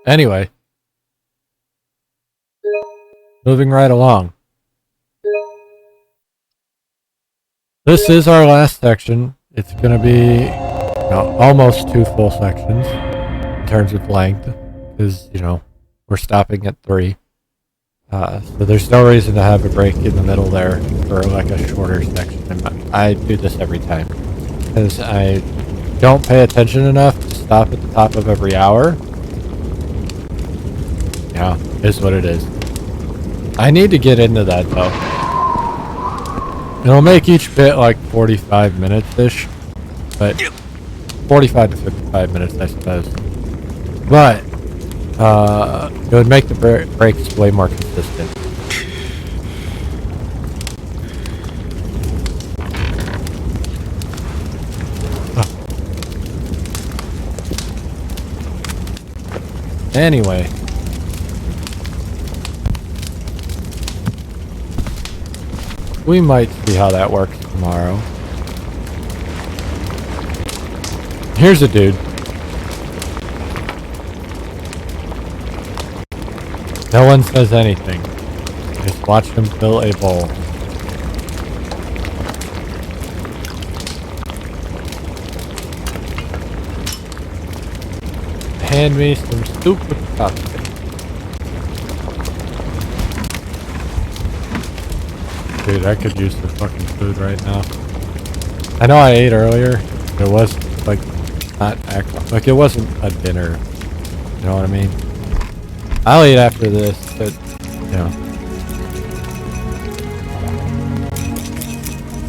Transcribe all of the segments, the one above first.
Anyway. Moving right along. This is our last section. It's going to be almost 2 full sections in terms of length, because, we're stopping at 3. So there's no reason to have a break in the middle there for like a shorter section. And I do this every time because I don't pay attention enough to stop at the top of every hour. Yeah, is what it is. I need to get into that though. It'll make each bit like 45 minutes-ish, but 45 to 55 minutes, I suppose. But it would make the breaks way more consistent. Anyway. We might see how that works tomorrow. Here's a dude. No one says anything. Just watch him fill a bowl. Hand me some soup with coffee. Dude, I could use some fucking food right now. I know I ate earlier. It was like not like it wasn't a dinner. You know what I mean? I'll eat after this, but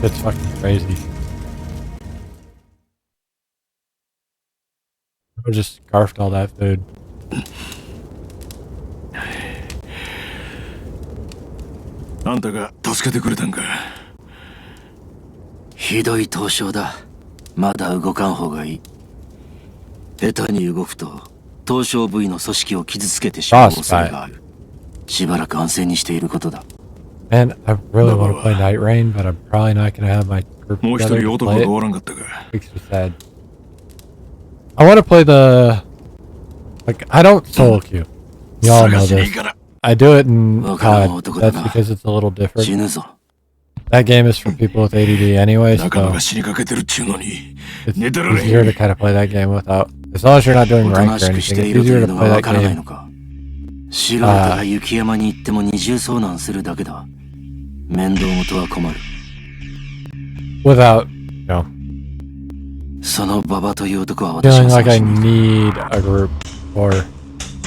it's fucking crazy. I just scarfed all that food. あんたが助けてくれたんか。ひどい凍傷だ。まだ動かん方がいい。下手に動くと凍傷部位の組織を傷つけてしまう恐れがある。しばらく安静にしていることだ。Man, I really want to play Night Rain, but I'm probably not going to have my group together to play it. Makes me sad. I want to play the... Like, I don't solo queue. You all know this. I do it in COD. That's because it's a little different. That game is for people with ADD anyway, so it's easier to kind of play that game without... As long as you're not doing ranked or anything, it's easier to play that game. Without, feeling like I need a group or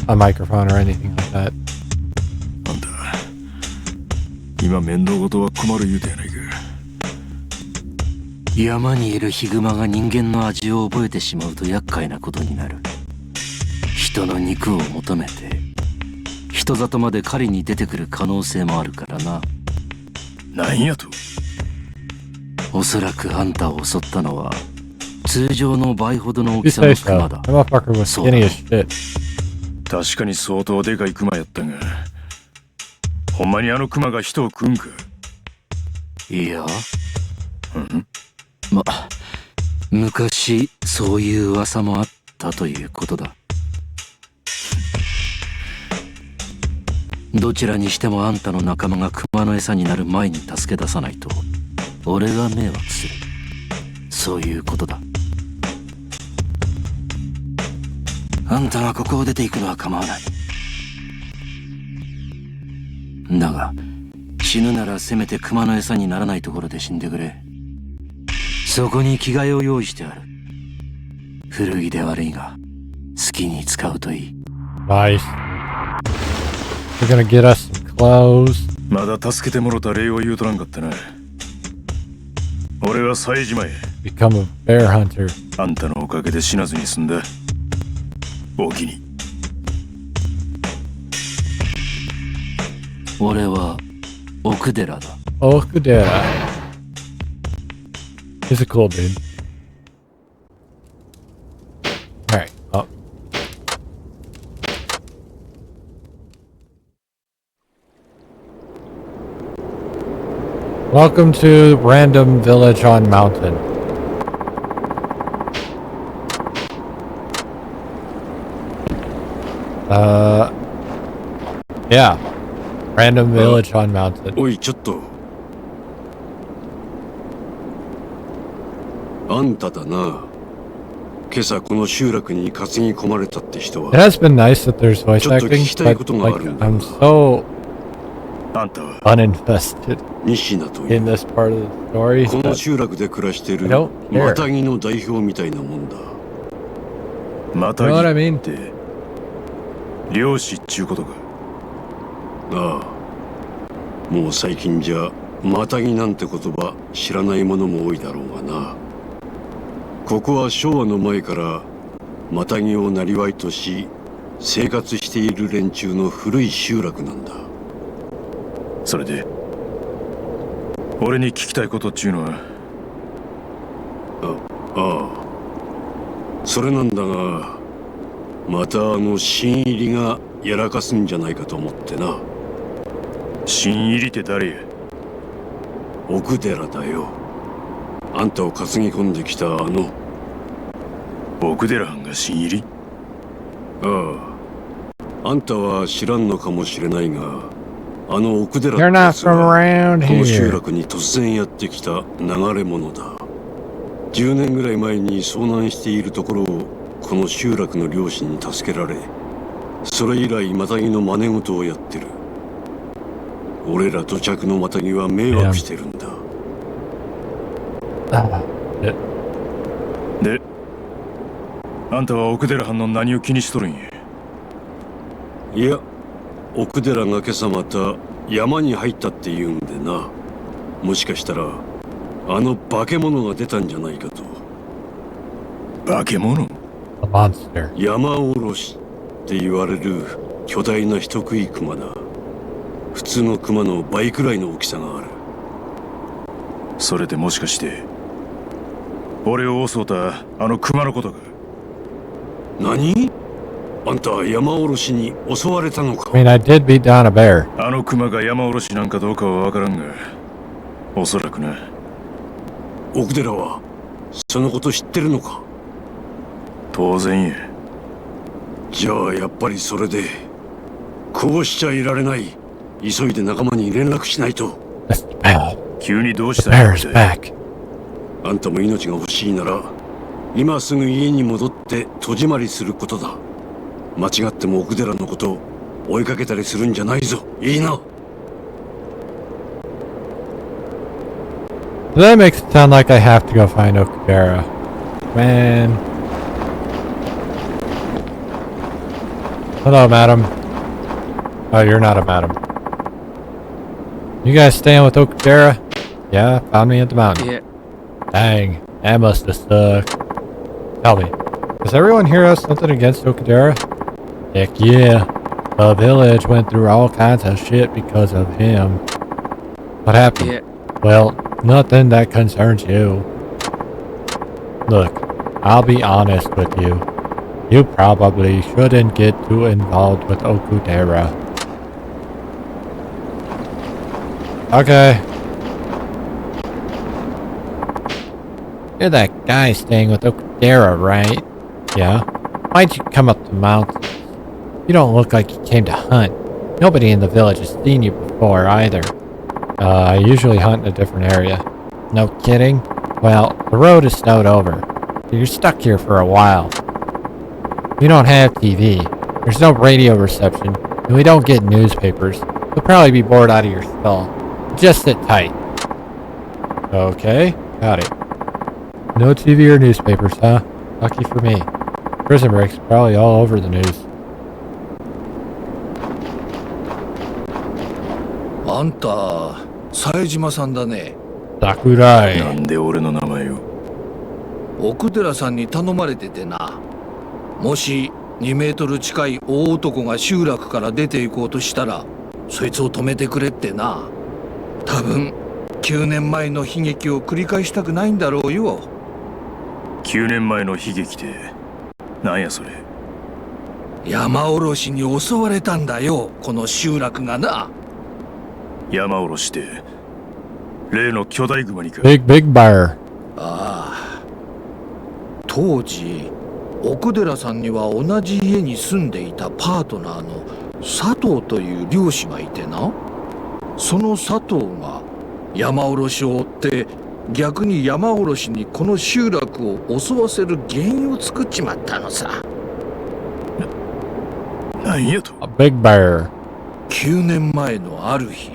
a microphone or anything like that. 今面倒事は困る言うてやないか。山にいるヒグマが人間の味を覚えてしまうと厄介なことになる。人の肉を求めて人里まで狩りに出てくる可能性もあるからな。なんやと？おそらくあんたを襲ったのは通常の倍ほどの大きさのクマだ。そうだ。確かに相当でかいクマやったが。ほんまにあのクマが人を食うんか？いや、昔そういう噂もあったということだ。どちらにしてもあんたの仲間がクマの餌になる前に助け出さないと俺が迷惑する。そういうことだ。あんたがここを出ていくのは構わない。だが死ぬならせめて熊の餌にならないところで死んでくれ。そこに着替えを用意してある。古着で悪いが好きに使うといい。Nice. We're gonna get us some clothes. まだ助けてもろた礼を言うとらんかったな。俺は冴島へ。Become a bear hunter. あんたのおかげで死なずに済んだ。おおきに。俺は奥寺だ。奥寺。He's a cool dude. Alright, up. Welcome to Random Village on Mountain. Yeah. Random village on mountain. おいちょっとあんただな今朝この集落に担ぎ込まれたって人 It は has been nice that there's voice ちょっと聞 acting, きたい but ことがあ like るんだ I'm so あんたは uninvested 西名とい in う this part of the story. この that 集落で暮らしてる I don't care. マタギの代表みたいなもんだマ You know what I mean? て漁師っちゅうことかああもう最近じゃマタギなんて言葉知らない者も多いだろうがなここは昭和の前からマタギを生りとし生活している連中の古い集落なんだそれで俺に聞きたいことっちゅうのはああそれなんだがまたあの新入りがやらかすんじゃないかと思ってな新入りって誰や奥寺だよあんたを担ぎ込んできたあの奥寺藩が新入りあああんたは知らんのかもしれないがあの奥寺って You're not やつ from は around この集 here. 落に突然やってきた流れ者だ10年ぐらい前に遭難しているところをこの集落の漁師に助けられそれ以来マタギの真似事をやってる俺ら土着のマタギは迷惑してるんだ It, であんたは奥寺藩の何を気にしとるんやいや奥寺が今朝また山に入ったって言うんでなもしかしたらあの化け物が出たんじゃないかと化け物 a monster. 山おろしって言われる巨大な人食い熊だ普通の熊の倍くらいの大きさがあるそれでもしかして俺を襲うたあの熊のことか何あんたは山おろしに襲われたのか I mean, I did beat down a bear. あの熊が山おろしなんかどうかは分からんがおそらくな奥寺はそのこと知ってるのか当然やじゃあやっぱりそれでこうしちゃいられない急いで仲間に連絡しないと That's the bear. 急にどうし The た bear is back. あんたも命が欲しいなら今すぐ家に戻って戸締まりすることだ間違っても奥寺のことを追いかけたりするんじゃないぞいいな That makes it sound like I have to go find Okudera. Man. Hello, madam. Oh, you're not a madam. You guys staying with Okudera? Yeah, found me at the mountain. Yeah. Dang, that must have sucked. Tell me, does everyone here have something against Okudera? Heck yeah. The village went through all kinds of shit because of him. What happened? Yeah. Well, nothing that concerns you. Look, I'll be honest with you. You probably shouldn't get too involved with Okudera. Okay. You're that guy staying with Okudera, right? Yeah. Why'd you come up the mountain? You don't look like you came to hunt. Nobody in the village has seen you before either. I usually hunt in a different area. No kidding? Well, the road is snowed over. So you're stuck here for a while. We don't have TV. There's no radio reception, and we don't get newspapers. You'll probably be bored out of your skull. Just sit tight. Okay, got it. No TV or newspapers, huh? Lucky for me. Prison breaks probably all over the news. あんた、冴島さんだね。Sakurai. なんで俺の名前を奥寺さんに頼まれててな。もし2メートル近い大男が集落から出て行こうとしたら、そいつを止めてくれってな。多分、9年前の悲劇を繰り返したくないんだろうよ。9年前の悲劇ってなんやそれ山おろしに襲われたんだよ、この集落がな。山おろして例の巨大熊にか Big bear. ああ。当時、奥寺さんには同じ家に住んでいたパートナーの佐藤という漁師がいてな、その佐藤が山おろしを追って逆に山おろしにこの集落を襲わせる原因を作っちまったのさ。なんやと。 A big bear. 9年前のある日、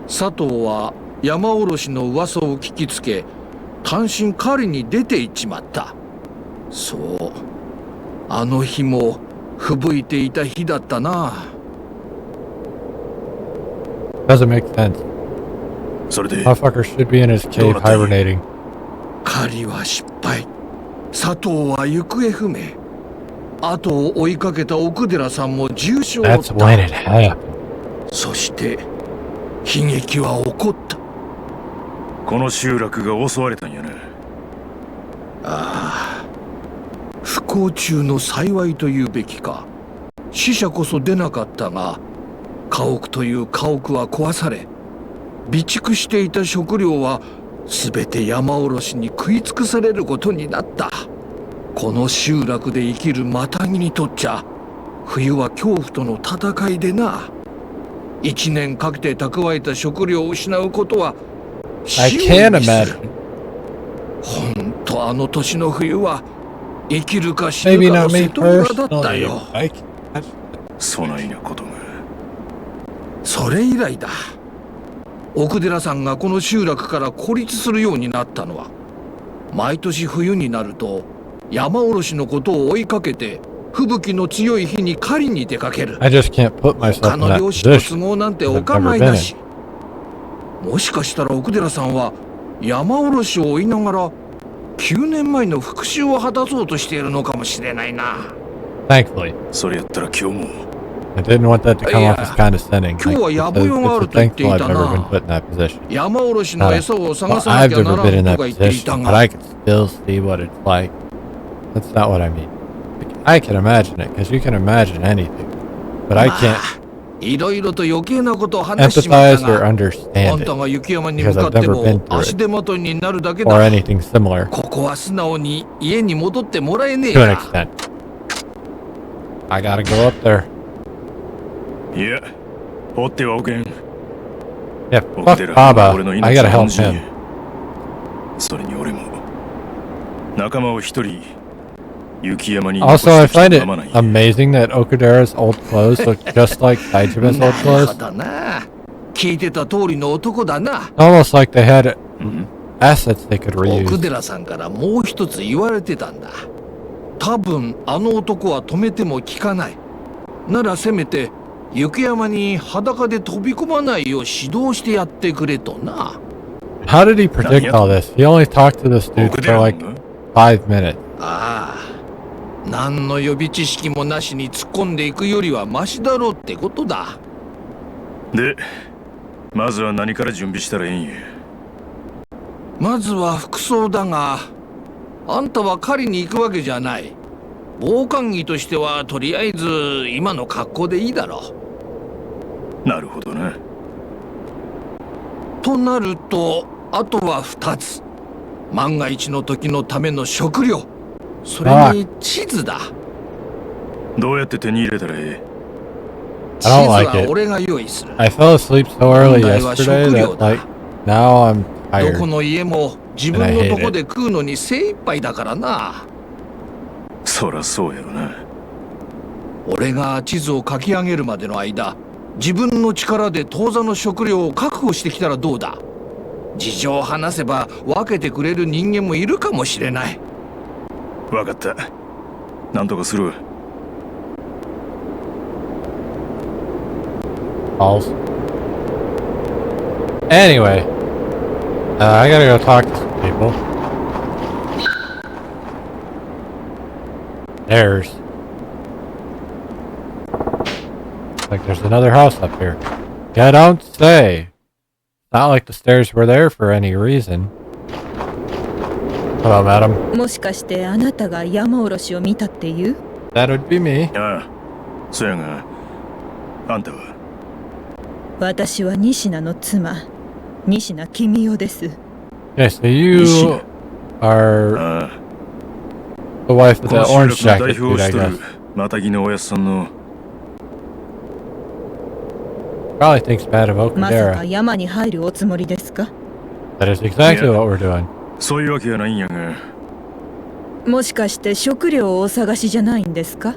佐藤は山おろしの噂を聞きつけ単身狩りに出て行っちまった。そう、あの日も吹雪いていた日だったな。 Doesn't make sense. それで Motherfucker should be in his cave hibernating. 狩りは失敗。佐藤は行方不明。後を追いかけた奥寺さんも重傷を負っ That's when it た。 happened. そして悲劇は起こった。この集落が襲われたんやな。ああ、不幸中の幸いというべきか。死者こそ出なかったが、家屋という家屋は壊され、備蓄していた食料は全て山おろしに食い尽くされることになった。この集落で生きるマタギにとっちゃ、冬は恐怖との戦いでな。1年かけて蓄えた食料を失うことは I 死を can't 意味する。 imagine. ほんとあの年の冬は生きるか死ぬ Maybe かの not me 瀬戸際だった personally. よ。 I can't. そないなことが。それ以来だ。奥寺さんがこの集落から孤立するようになったのは、毎年冬になると山おろしのことを追いかけて吹雪の強い日に狩りに出かける。 I just can't put myself 他 in の that 漁師の都 position. 合なんて I've お構 never い been な in. し。もしかしたら奥寺さんは山おろしを追いながら9年前の復讐を果たそうとしているのかもしれないな。 Thankfully. それやったら今日も I didn't want that to come off as condescending. 今日は野暮用があると言ってい Thankful た I've な。 never been put in that position. 山おろしの餌を探 Well, さな I've きゃな never ら been in んと that か言っていた position, but が、 I can still see what it's like. That's not what I mean. Like, I can imagine it, because you can imagine anything. But I ま can't あいろいろと余計なことを話しちまっ empathize た or が、あん understand た it, が雪山に向 because か I've って never も been through 足 it, 手まといになるだけ or だ。 anything similar, ここは素直に家に戻ってもらえねえ to an か。 extent. I gotta go up there. いや、放ってはおけん。 Yeah, 奥 fuck 寺は Baba. 俺の I 命 gotta の help 恩人 him. や。それに俺も仲間を一人雪山に残 Also, I してきた find ままなん it や。 amazing that Okudera's old clothes look just like Daijima's な old るほ clothes. どな。聞いてた通りの男だな。 Almost like they had うん assets they could 奥 reuse. 寺さんからもう一つ言われてたんだ。多分あの男は止めても効かない。ならせめて雪山に裸で飛び込まないよう指導してやってくれとな。 How did he predict all this? He only talked to this dude 奥 for 寺 like が 5 minutes. ああ、何の予備知識もなしに突っ込んでいくよりはマシだろうってことだ。で、まずは何から準備したらええんや。まずは服装だが、あんたは狩りに行くわけじゃない。防寒着としてはとりあえず今の格好でいいだろう。なるほどな。となるとあとは2つ。万が一の時のための食料、それに地図だ。どうやって手に入れたらええ。地図 I don't like は it. 俺が用意する。 I fell asleep so early 問題は yesterday 食料 that だ。 like now I'm どこ tired. の家も自分のとこで食うのに精一杯だからな。そらそうやろな。俺が地図を書き上げるまでの間、自分の力で当座の食料を確保してきたらどうだ。事情を話せば分けてくれる人間もいるかもしれない。わかった。なんとかするわ。Balls. Anyway, I gotta go talk to some people. There's like there's another house up here. Yeah, don't say. Not like the stairs were there for any reason. Hello, madam. もしかしてあなたが山おろしを見たっていう？ That would be me. ああ、そやが、あんたは。私は仁科の妻、仁科君代です。 Okay, so you are ああ、The wife of こ the の集 orange 落の代 jacket 表を dude, し I と guess. るマタギのおやっさんの Probably thinks bad of まさか Okudera. 山に入るおつもりですか？ That is exactly what we're doing. そういうわけやないんやが、もしかして食料をお探しじゃないんですか？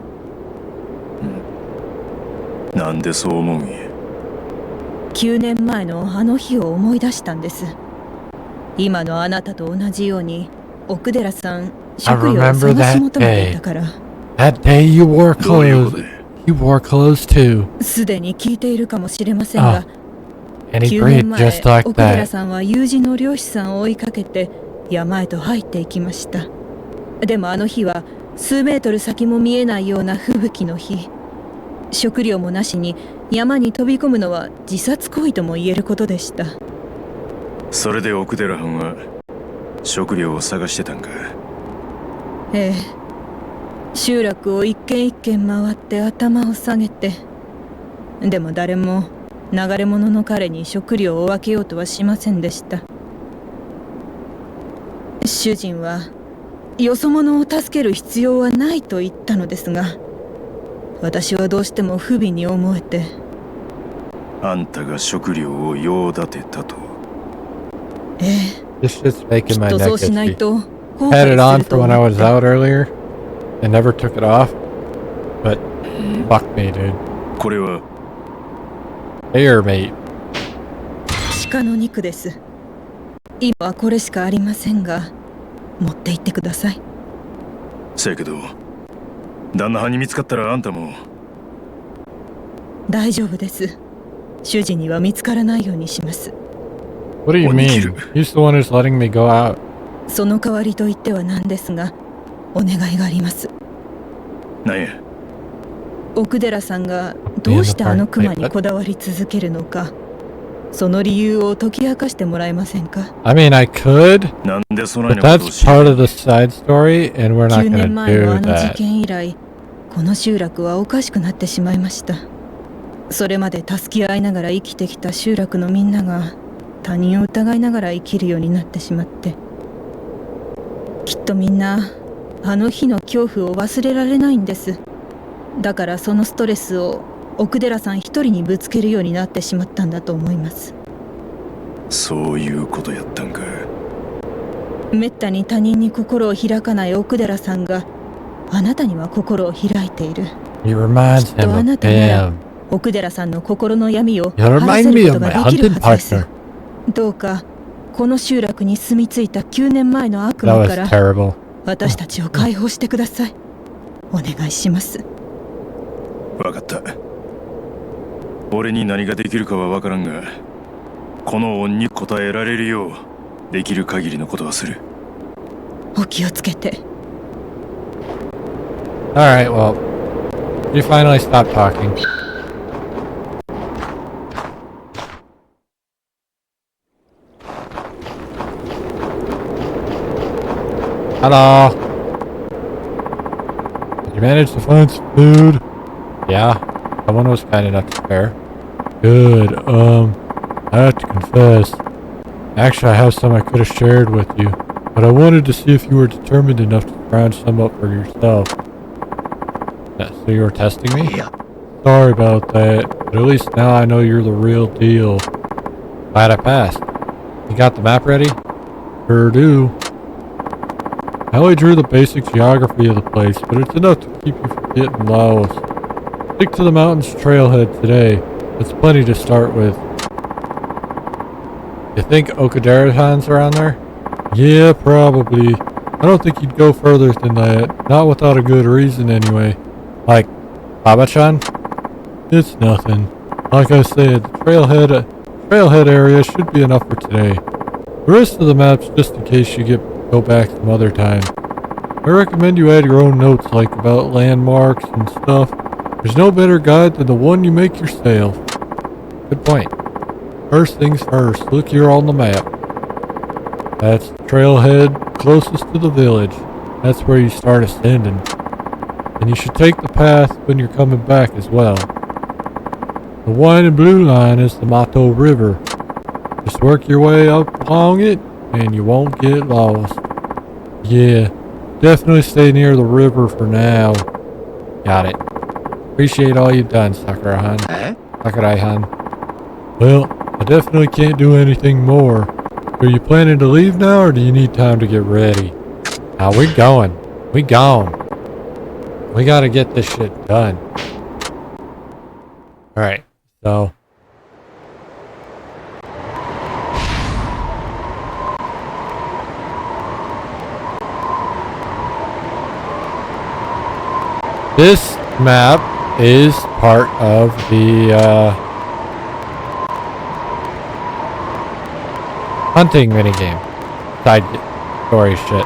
なんでそう思うんや。9年前のあの日を思い出したんです。今のあなたと同じように奥寺さん食料を探し求めていたから。 That day you wore どういうこと clothes. や。 You wore clothes too. すでに聞いているかもしれませんが、 And he 9年 breathed 前 just like 奥寺 that. さんは友人の漁師さんを追いかけて山へと入っていきました。でもあの日は数メートル先も見えないような吹雪の日。食料もなしに山に飛び込むのは自殺行為とも言えることでした。それで奥寺藩は食料を探してたんか。ええ、集落を一軒一軒回って頭を下げて、でも誰も流れ者の彼に食料を分けようとはしませんでした。主人はよそ者を助ける必要はないと言ったのですが、私はどうしても不憫に思えて。あんたが食料を用立てたと。ええ、 This shit's き making っ my と neck そうしない itchy. と後 Had it 悔 on する for と when 思 I っ was て。 out earlier and never took it off. But fuck me, dude. これは Here, mate. 鹿の肉です。今はこれしかありませんが、持って行ってください。せやけど、旦那藩に見つかったらあんたも。大丈夫です。主人には見つからないようにします。 What do you mean? He's the one who's letting me go out. その代わりと言ってはなんですが、お願いがあります。なんや。奥寺さんがどうしてあのクマにこだわり続けるのか、その理由を解き明かしてもらえませんか？ I mean, I could, なんでそない but なことを that's し part of the side story, and we're not 9 gonna 年前の do あの事 that. 件以来、この集落はおかしくなってしまいました。それまで助け合いながら生きてきた集落のみんなが他人を疑いながら生きるようになってしまって、きっとみんなあの日の恐怖を忘れられないんです。だからそのストレスを奥寺さん一人にぶつけるようになってしまったんだと思います。そういうことやったんか。めったに他人に心を開かない奥寺さんがあなたには心を開いている。 He reminds him of him. 奥寺さんの心の闇を You 晴ら remind せ me るこ of と my ができる hunting はずです。 partner. どうかこの集落に住み着いた9年前の悪 That 魔 was から terrible. 私たちを解放してください。お願いします。わかった。俺に何ができるかはわからんが、この恩に応えられるようできる限りのことはする。お気をつけて。 Alright, well, you finally stopped talking. Hello. Did you manage to find some food? Yeah, someone was kind enough to spare. Good, I have to confess. Actually, I have some I could have shared with you, but I wanted to see if you were determined enough to scrounge some up for yourself. Yeah, so you were testing me? Yeah. Sorry about that, but at least now I know you're the real deal. Glad I passed. You got the map ready? Sure do. I only drew the basic geography of the place, but it's enough to keep you from getting lost. Stick to the mountains trailhead today. That's plenty to start with. You think Okudera-han's around there? Yeah, probably. I don't think he'd go further than that. Not without a good reason anyway. Like, Baba-chan? It's nothing. Like I said, the trailhead area should be enough for today. The rest of the map's just in case you go back some other time. I recommend you add your own notes like about landmarks and stuff. There's no better guide than the one you make yourself. Good point. First things first, look here on the map. That's the trailhead closest to the village. That's where you start ascending. And you should take the path when you're coming back as well. The white and blue line is the Mato River. Just work your way up along it and you won't get lost. Yeah, definitely stay near the river for now. Got it. Appreciate all you've done, Sakurai-han. Sakurai-han. Well, I definitely can't do anything more. Are you planning to leave now, or do you need time to get ready? Now we going. We gone. We gotta get this shit done. Alright, so... this map is part of the hunting minigame. Side story shit.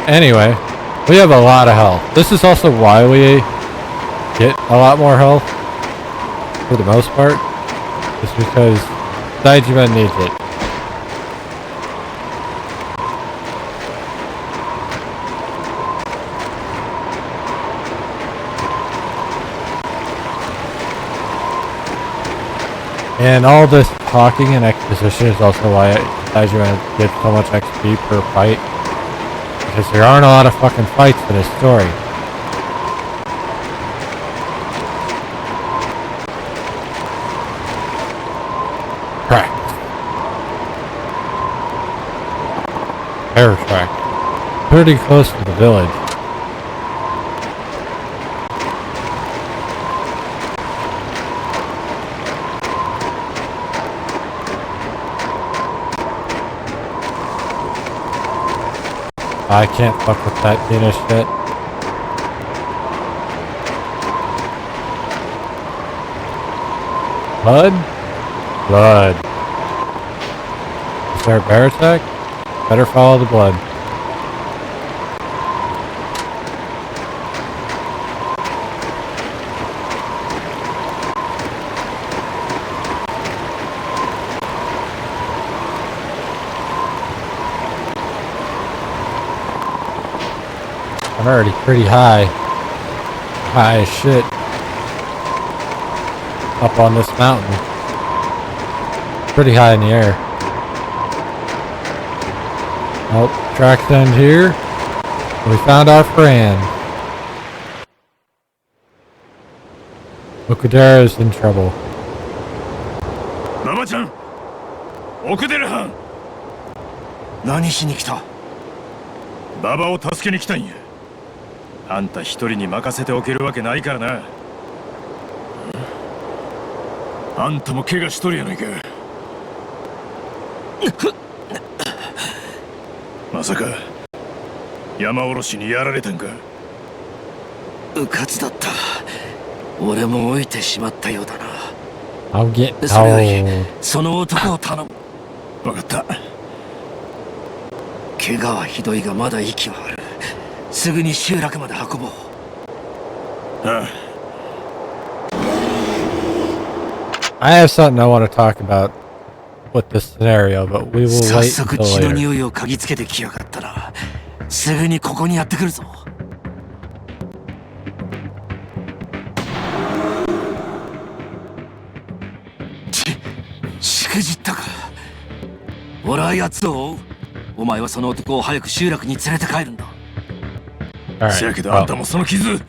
Anyway, we have a lot of health. This is also why we get a lot more health for the most part. Just because Daijiman needs it. And all this talking and exposition is also why Daijiman gets so much XP per fight. Because there aren't a lot of fucking fights in this story. Track. Air track. Pretty close to the village. I can't fuck with that Danish shit. Blood? Blood. Is there a bear attack? Better follow the blood. I'm already pretty high. High as shit. Up on this mountain. Pretty high in the air. Oh, tracks end here. We found our friend. Okudera is in trouble. ママちゃん、奥寺藩。何しに来た？馬場を助けに来たんや。あんた一人に任せておけるわけないからな。あんたも怪我しとるやないか。まさか山おろしにやられたんか。うかつだった。俺も老いてしまったようだな。I'll get それよりその男を頼む。分かった。怪我はひどいがまだ息はある。すぐに集落まで運ぼう。ああ。I have something I want to talk about with this scenario, but we will 早 wait 速 until 血の later. 匂いを嗅ぎつけてきやがったな。すぐにここにやってくるぞ。しくじったか。俺は奴を追う。お前はその男を早く集落に連れて帰るんだ。せやけどあんたもその傷。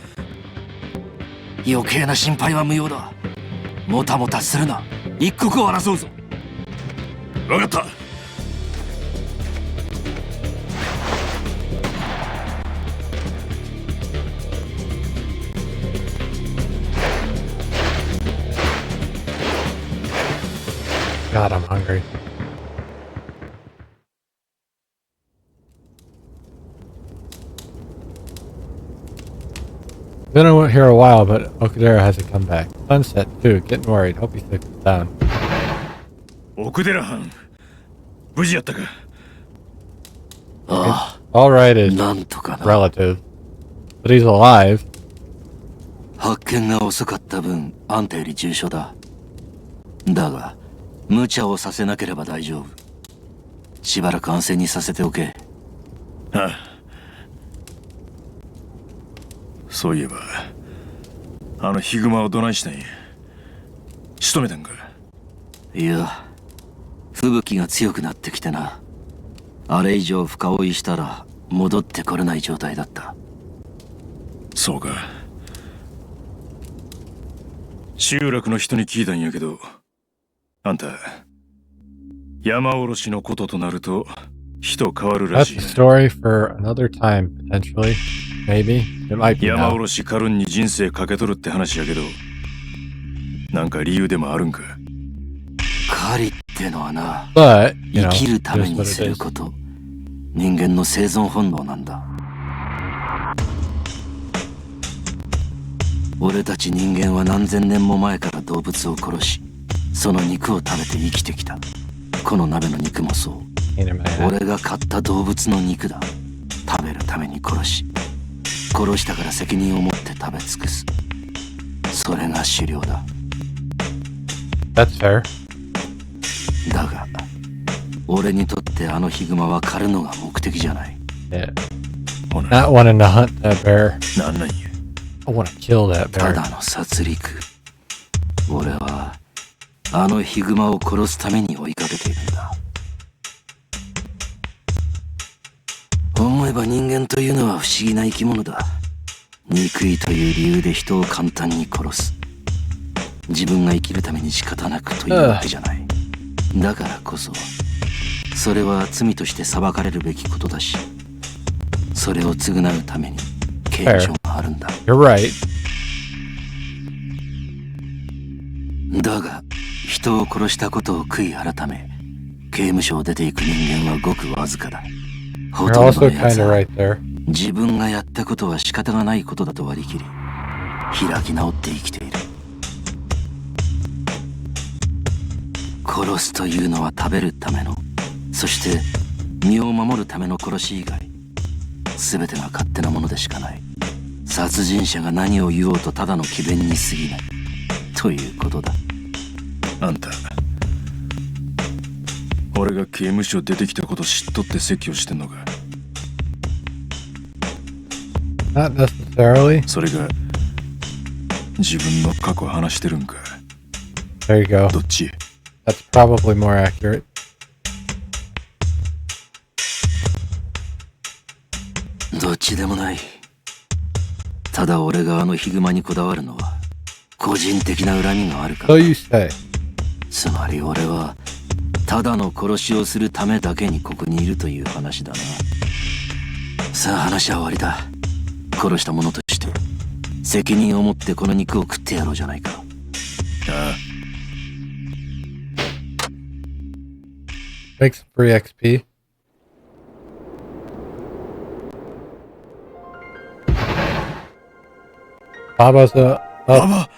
余計な心配は無用だ。もたもたするな。一刻を争うぞ。分かった。God, I'm hungry. Been here a while, but Okudera hasn't come back. Sunset too. Getting worried. Hope he sticks down. 奥寺藩、無事やったか。ああ、 All right is なんとかな。 relative, but he's alive. 発見が遅かった分、あんたより重症だ。だが、無茶をさせなければ大丈夫。しばらく安静にさせておけ。ああ。そういえば、あのヒグマをどないしたんや。仕留めたんか？いや、吹雪が強くなってきてな。あれ以上深追いしたら戻ってこれない状態だった。そうか。集落の人に聞いたんやけど、あんた山おろしのこととなると人変わるら That's しい a な。 story for another time, potentially. Maybe. It might be 山お now. ろしカルンに人生かけとるって話やけど、なんか理由でもあるんか？狩りってのはな、 But, you 生 know, きるため just に what す it る is. こと。人間の生存本能なんだ。俺たち人間は何千年も前から動物を殺し、その肉を食べて生きてきた。この鍋の肉もそう。 Pain in my head. 俺が買った動物の肉だ。食べるために殺し、殺したから責任を持って食べ尽くす。それが狩猟だ。 That's fair. だが、俺にとってあのヒグマは狩るのが目的じゃない。 Yeah. ほな、 Not wanting to hunt that bear. なんなんや。 I want to kill that た bear. だの殺戮。俺はあのヒグマを殺すために追いかけているんだ。思えば人間というのは不思議な生き物だ。憎いという理由で人を簡単に殺す。自分が生きるために仕方なくというわけじゃない。だからこそそれは罪として裁かれるべきことだし、それを償うために刑務所があるんだ。 You're right. だが人を殺したことを悔い改め、刑務所を出ていく人間はごくわずかだ。ほ You're とんど also のやつ kind of は right there. 自分がやったことは仕方がないことだと割り切り、開き直って生きている。殺すというのは食べるための、そして身を守るための殺し以外、全てが勝手なものでしかない。殺人者が何を言おうとただの詭弁に過ぎないということだ。あんた、俺が刑務所出てきたこと知っとって説教してんのか？ Not necessarily. それが自分の過去話してるんか？ There you go. どっち？ That's probably more accurate. どっちでもない。ただ俺があのヒグマにこだわるのは個人的な恨みがあるか So ら。 you say. つまり俺はただの殺しをするためだけにここにいるという話だな。さあ話は終わりだ。殺した者として責任を持ってこの肉を食ってやろうじゃないか。ああ、 Make some free XP. Baba's up. ババ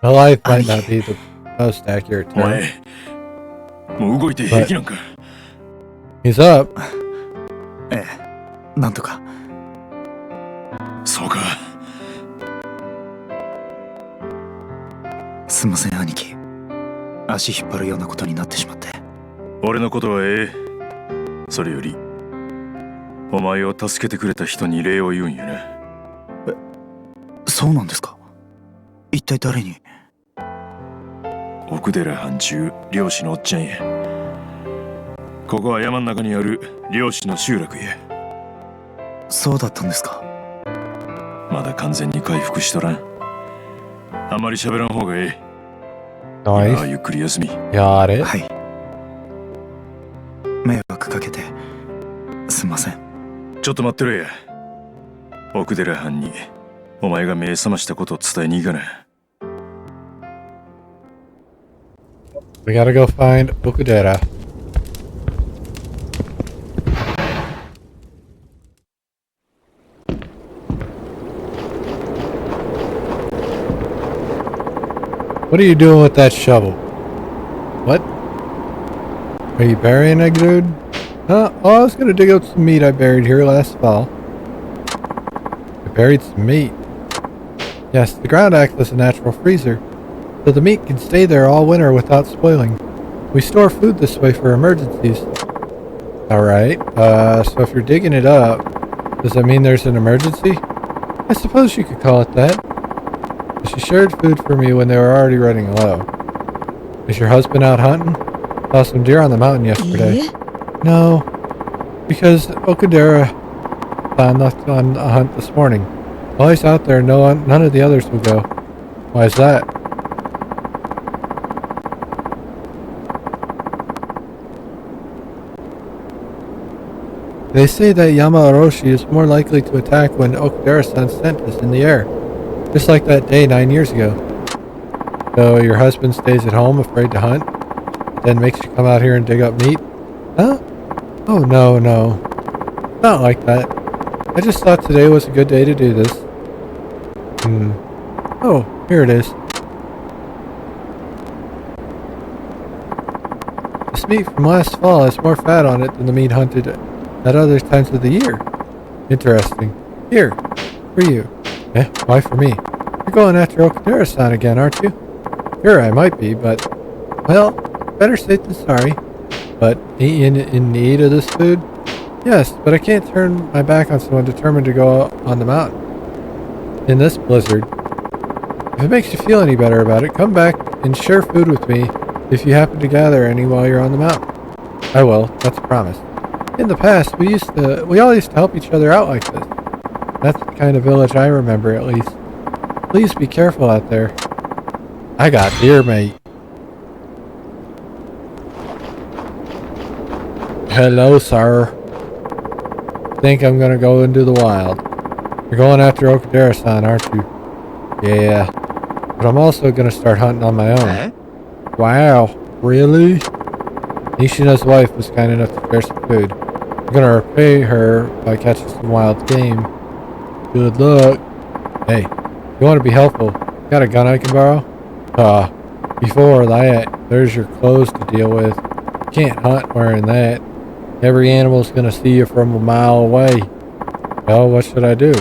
My life might not be the most accurate お term. 前、もう動いて平気なんか？ He's up. ええ、なんとか。そうか。すんません兄貴、足引っ張るようなことになってしまって。俺のことはええ。それよりお前を助けてくれた人に礼を言うんやな。そうなんですか？一体誰に？奥寺藩中漁師のおっちゃんや。ここは山の中にある漁師の集落や。そうだったんですか。まだ完全に回復しとらん。あんまり喋らん方がええ。今は Nice. ゆっくり休み。 Got it. はい。迷惑かけてすんません。ちょっと待ってろや。奥寺藩にお前が目覚ましたことを伝えに行かな。 We gotta go find Okudera. What are you doing with that shovel? What? Are you burying a dude? Huh? Oh, I was gonna dig out some meat I buried here last fall. I buried some meat. Yes, the ground acts as a natural freezer, so the meat can stay there all winter without spoiling. We store food this way for emergencies. Alright, so if you're digging it up, does that mean there's an emergency? I suppose you could call it that. She shared food for me when they were already running low. Is your husband out hunting? Saw some deer on the mountain いい yesterday. え、 No, because Okudera-san left on a hunt this morning. While he's out there, none of the others will go. Why is that? They say that Yamaoroshi is more likely to attack when Okudera-san's scent is in the air. Just like that day 9 years ago. So your husband stays at home afraid to hunt, then makes you come out here and dig up meat? Huh? Oh no. Not like that. I just thought today was a good day to do this. Oh, here it is. This meat from last fall has more fat on it than the meat hunted at other times of the year. Interesting. Here, for you. Eh, why for me? You're going after Okudera-san again, aren't you? Sure, I might be, but... Well, better safe than sorry. But, in need of this food? Yes, but I can't turn my back on someone determined to go out on the mountain. In this blizzard. If it makes you feel any better about it, come back and share food with me if you happen to gather any while you're on the mountain. I will, that's a promise. In the past, we all used to help each other out like this. That's the kind of village I remember, at least. Please be careful out there. I got deer, mate. Hello, sir. Think I'm gonna go into the wild. You're going after Okudera-san, aren't you? Yeah. But I'm also gonna start hunting on my own. Eh? Wow, really? Nishina's wife was kind enough to share some food. I'm gonna repay her by catching some wild game. Good luck. Hey, you want to be helpful? Got a gun I can borrow? Before that, there's your clothes to deal with. You can't hunt wearing that. Every animal's gonna see you from a mile away. Well, what should I do?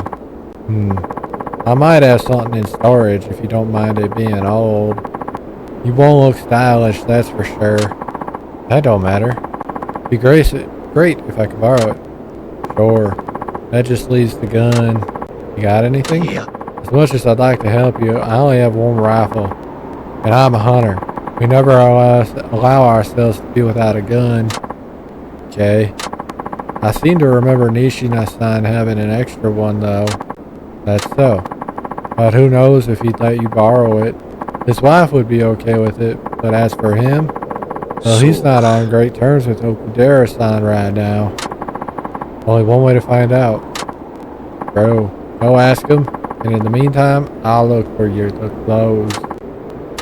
I might have something in storage if you don't mind it being old. You won't look stylish, that's for sure. That don't matter. Be great if I could borrow it. Sure. That just leaves the gun. You got anything? Yeah. As much as I'd like to help you, I only have one rifle. And I'm a hunter. We never allow ourselves to be without a gun. Okay. I seem to remember Nishina-san having an extra one, though. That's so. But who knows if he'd let you borrow it. His wife would be okay with it, but as for him, well, he's not on great terms with Okudera-san right now. Only one way to find out. Bro, go ask him, and in the meantime, I'll look for your clothes.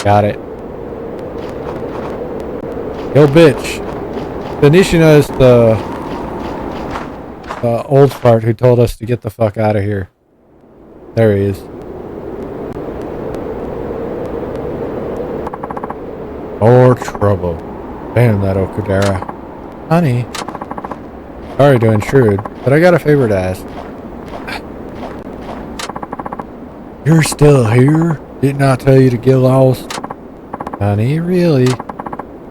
Got it. Yo, bitch. The Nishina is the old fart who told us to get the fuck out of here. There he is. More trouble. Damn that Okudera. Honey. Sorry to intrude, but I got a favor to ask. You're still here? Didn't I tell you to get lost? Honey, really?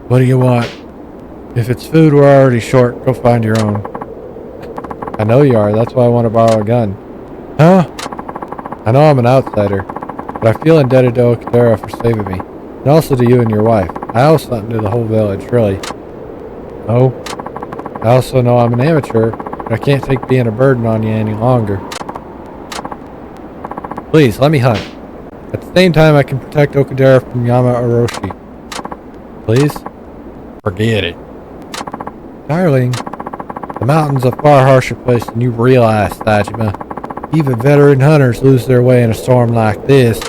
What do you want? If it's food we're already short, go find your own. I know you are, that's why I want to borrow a gun. Huh? I know I'm an outsider, but I feel indebted to Okudera for saving me. And also to you and your wife. I owe something to the whole village, really. Oh? I also know I'm an amateur, but I can't take being a burden on you any longer. Please, let me hunt. At the same time, I can protect Okudera from Yamaoroshi. Please? Forget it. Darling, the mountain's a far harsher place than you realize, Sajima. Even veteran hunters lose their way in a storm like this.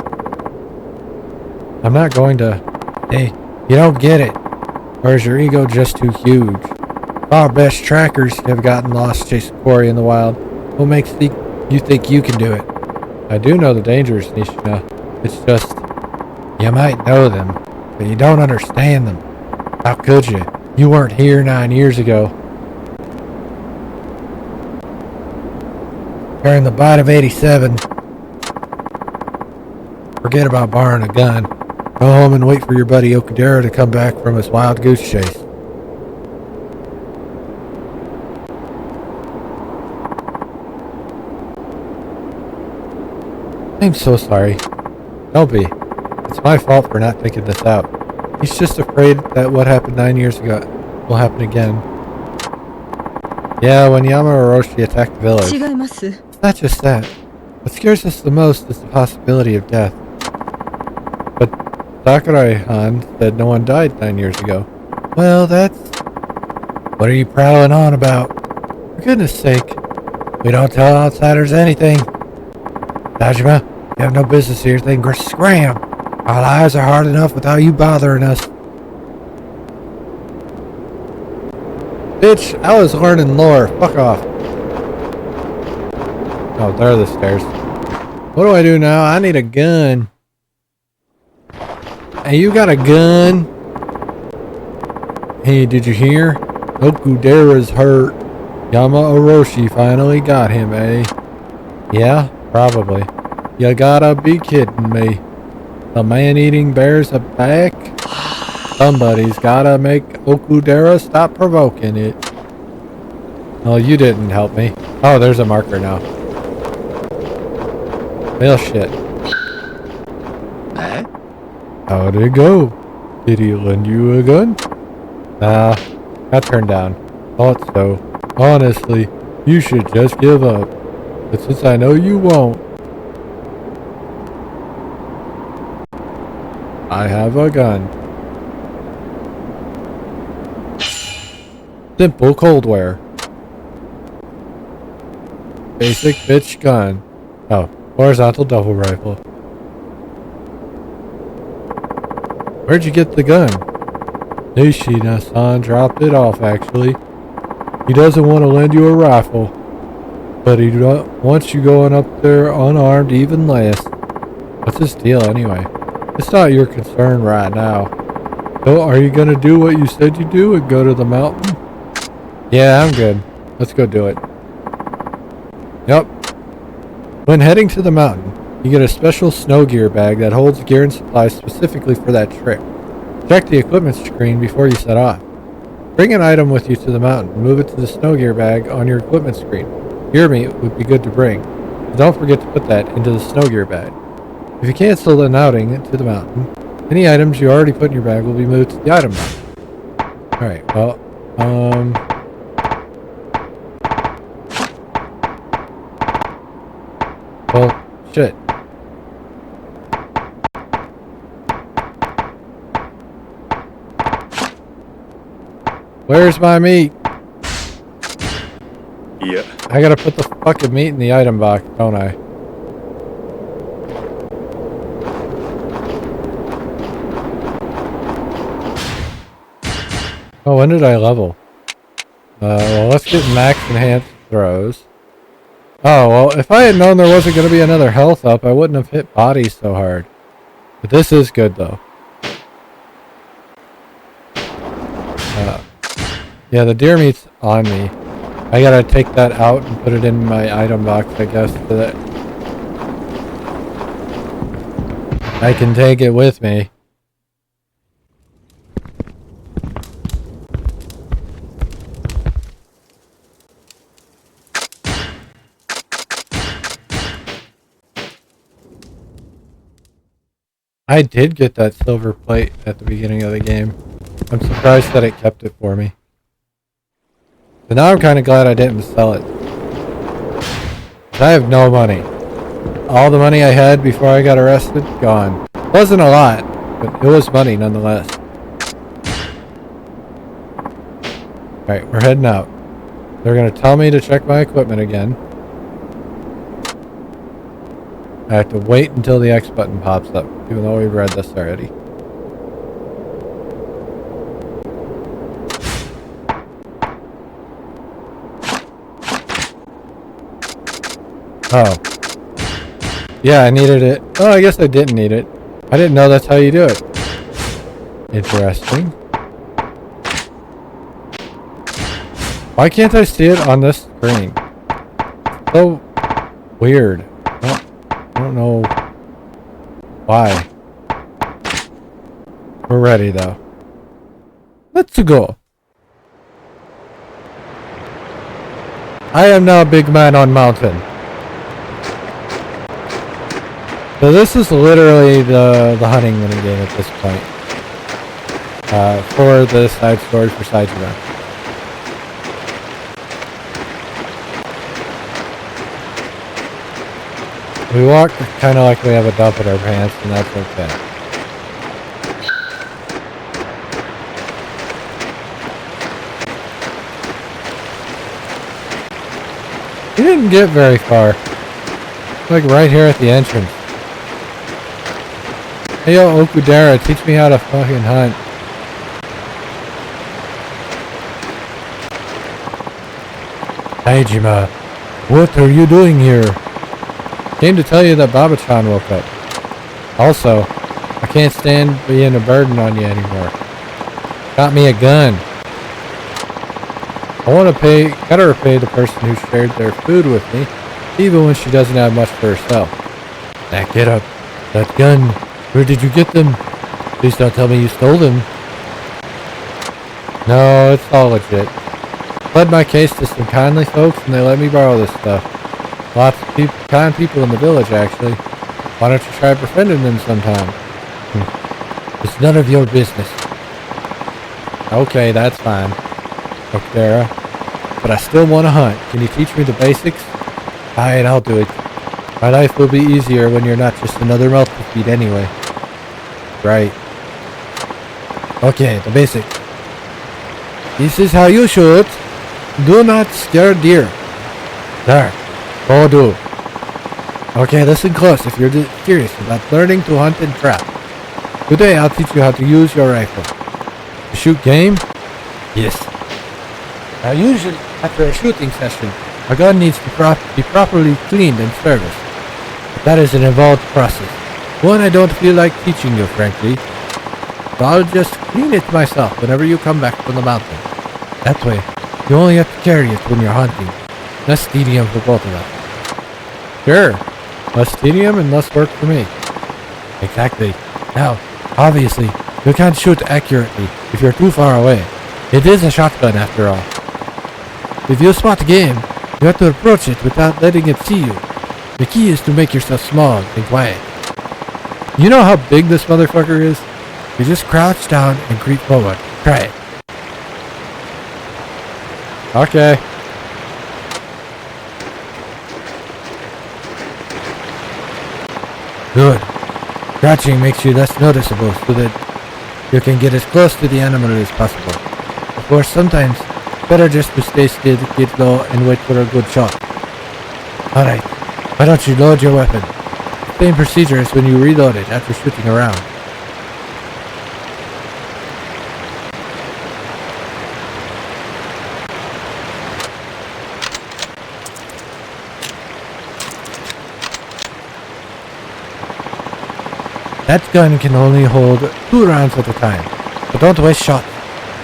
I'm not going to... Hey, you don't get it. Or is your ego just too huge? Our best trackers have gotten lost chasing quarry in the wild. What makes you think you can do it? I do know the dangers, Nishina. It's just... You might know them, but you don't understand them. How could you? You weren't here 9 years ago. During the bite of 87. Forget about borrowing a gun. Go home and wait for your buddy Okudera to come back from his wild goose chase. I'm so sorry. Don't be. It's my fault for not thinking this out. He's just afraid that what happened 9 years ago will happen again. Yeah, when Yamaoroshi attacked the village. 違います。 It's not just that. What scares us the most is the possibility of death. But Sakurai-han said no one died 9 years ago. Well, that's... What are you prowling on about? For goodness sake. We don't tell outsiders anything. Tajima, you have no business here. Then scram! Our lives are hard enough without you bothering us. Bitch, I was learning lore. Fuck off. Oh, there are the stairs. What do I do now? I need a gun. Hey, you got a gun? Hey, did you hear? Okudera's hurt. Yamaoroshi finally got him, eh? Yeah, probably. You gotta be kidding me. The man-eating bears are back? Somebody's gotta make Okudera stop provoking it. Oh, you didn't help me. Oh, there's a marker now. Well, shit. Eh? How'd it go? Did he lend you a gun? Nah, got turned down. Thought so. Honestly, you should just give up. But since I know you won't, I have a gun. Simple coldware. Basic bitch gun. Oh, horizontal double rifle. Where'd you get the gun? Nishina-san dropped it off, actually. He doesn't want to lend you a rifle, but he wants you going up there unarmed even less. What's his deal anyway? It's not your concern right now. So are you gonna do what you said you'd do and go to the mountain? Yeah, I'm good. Let's go do it. Yep. When heading to the mountain, you get a special snow gear bag that holds gear and supplies specifically for that trip. Check the equipment screen before you set off. Bring an item with you to the mountain. Move it to the snow gear bag on your equipment screen. Gear meat would be good to bring. But don't forget to put that into the snow gear bag. If you cancel an outing to the mountain, any items you already put in your bag will be moved to the item bag. Alright, well, well, shit. Where's my meat? Yeah. I gotta put the fucking meat in the item box, don't I? Oh, when did I level? Well, let's get max enhanced throws. Oh, well, if I had known there wasn't going to be another health up, I wouldn't have hit bodies so hard. But this is good, though. Yeah, the deer meat's on me. I gotta take that out and put it in my item box, I guess, so that I can take it with me. I did get that silver plate at the beginning of the game. I'm surprised that it kept it for me. But now I'm kind of glad I didn't sell it. I have no money. All the money I had before I got arrested, gone. Wasn't a lot, but it was money nonetheless. Alright, we're heading out. They're going to tell me to check my equipment again. I have to wait until the X button pops up, even though we've read this already. Oh. Yeah, I needed it. Oh, I guess I didn't need it. I didn't know that's how you do it. Interesting. Why can't I see it on this screen? So weird. I don't know why. We're ready though. Let's go. I am now big man on mountain. So this is literally the hunting minigame at this point. For the side story for Saitama. We walk kind of like we have a dump in our pants, and that's okay. We didn't get very far. Like right here at the entrance. Hey yo, Okudera, teach me how to fucking hunt. Taijima, what are you doing here? Came to tell you that Baba-chan woke up. Also, I can't stand being a burden on you anymore. Got me a gun. I want to gotta repay the person who shared their food with me, even when she doesn't have much for herself. Now get up. That gun. Where did you get them? Please don't tell me you stole them. No, it's all legit. Led my case to some kindly folks and they let me borrow this stuff. Lots of kind people in the village, actually. Why don't you try befriending them sometime? It's none of your business. Okay, that's fine. Okudera. But I still want to hunt. Can you teach me the basics? Alright, I'll do it. My life will be easier when you're not just another mouth to feed anyway. Right. Okay, the basics. This is how you shoot. Do not scare deer. There. Oh, do. Okay, listen close if you're serious about learning to hunt and trap. Today I'll teach you how to use your rifle. To shoot game? Yes. Now usually, after a shooting session, a gun needs to be properly cleaned and serviced. But that is an involved process. One I don't feel like teaching you, frankly. So I'll just clean it myself whenever you come back from the mountain. That way, you only have to carry it when you're hunting. Less tedium for both of us. Sure. Less tedium and less work for me. Exactly. Now, obviously, you can't shoot accurately if you're too far away. It is a shotgun after all. If you spot game, you have to approach it without letting it see you. The key is to make yourself small and quiet. You know how big this motherfucker is? You just crouch down and creep forward. Try it. Okay. Good. Crouching makes you less noticeable so that you can get as close to the animal as possible. Of course, sometimes better just to stay still, get low, and wait for a good shot. Alright, why don't you load your weapon? Same procedure as when you reload it after shooting around. That gun can only hold 2 rounds at a time, but don't waste shots,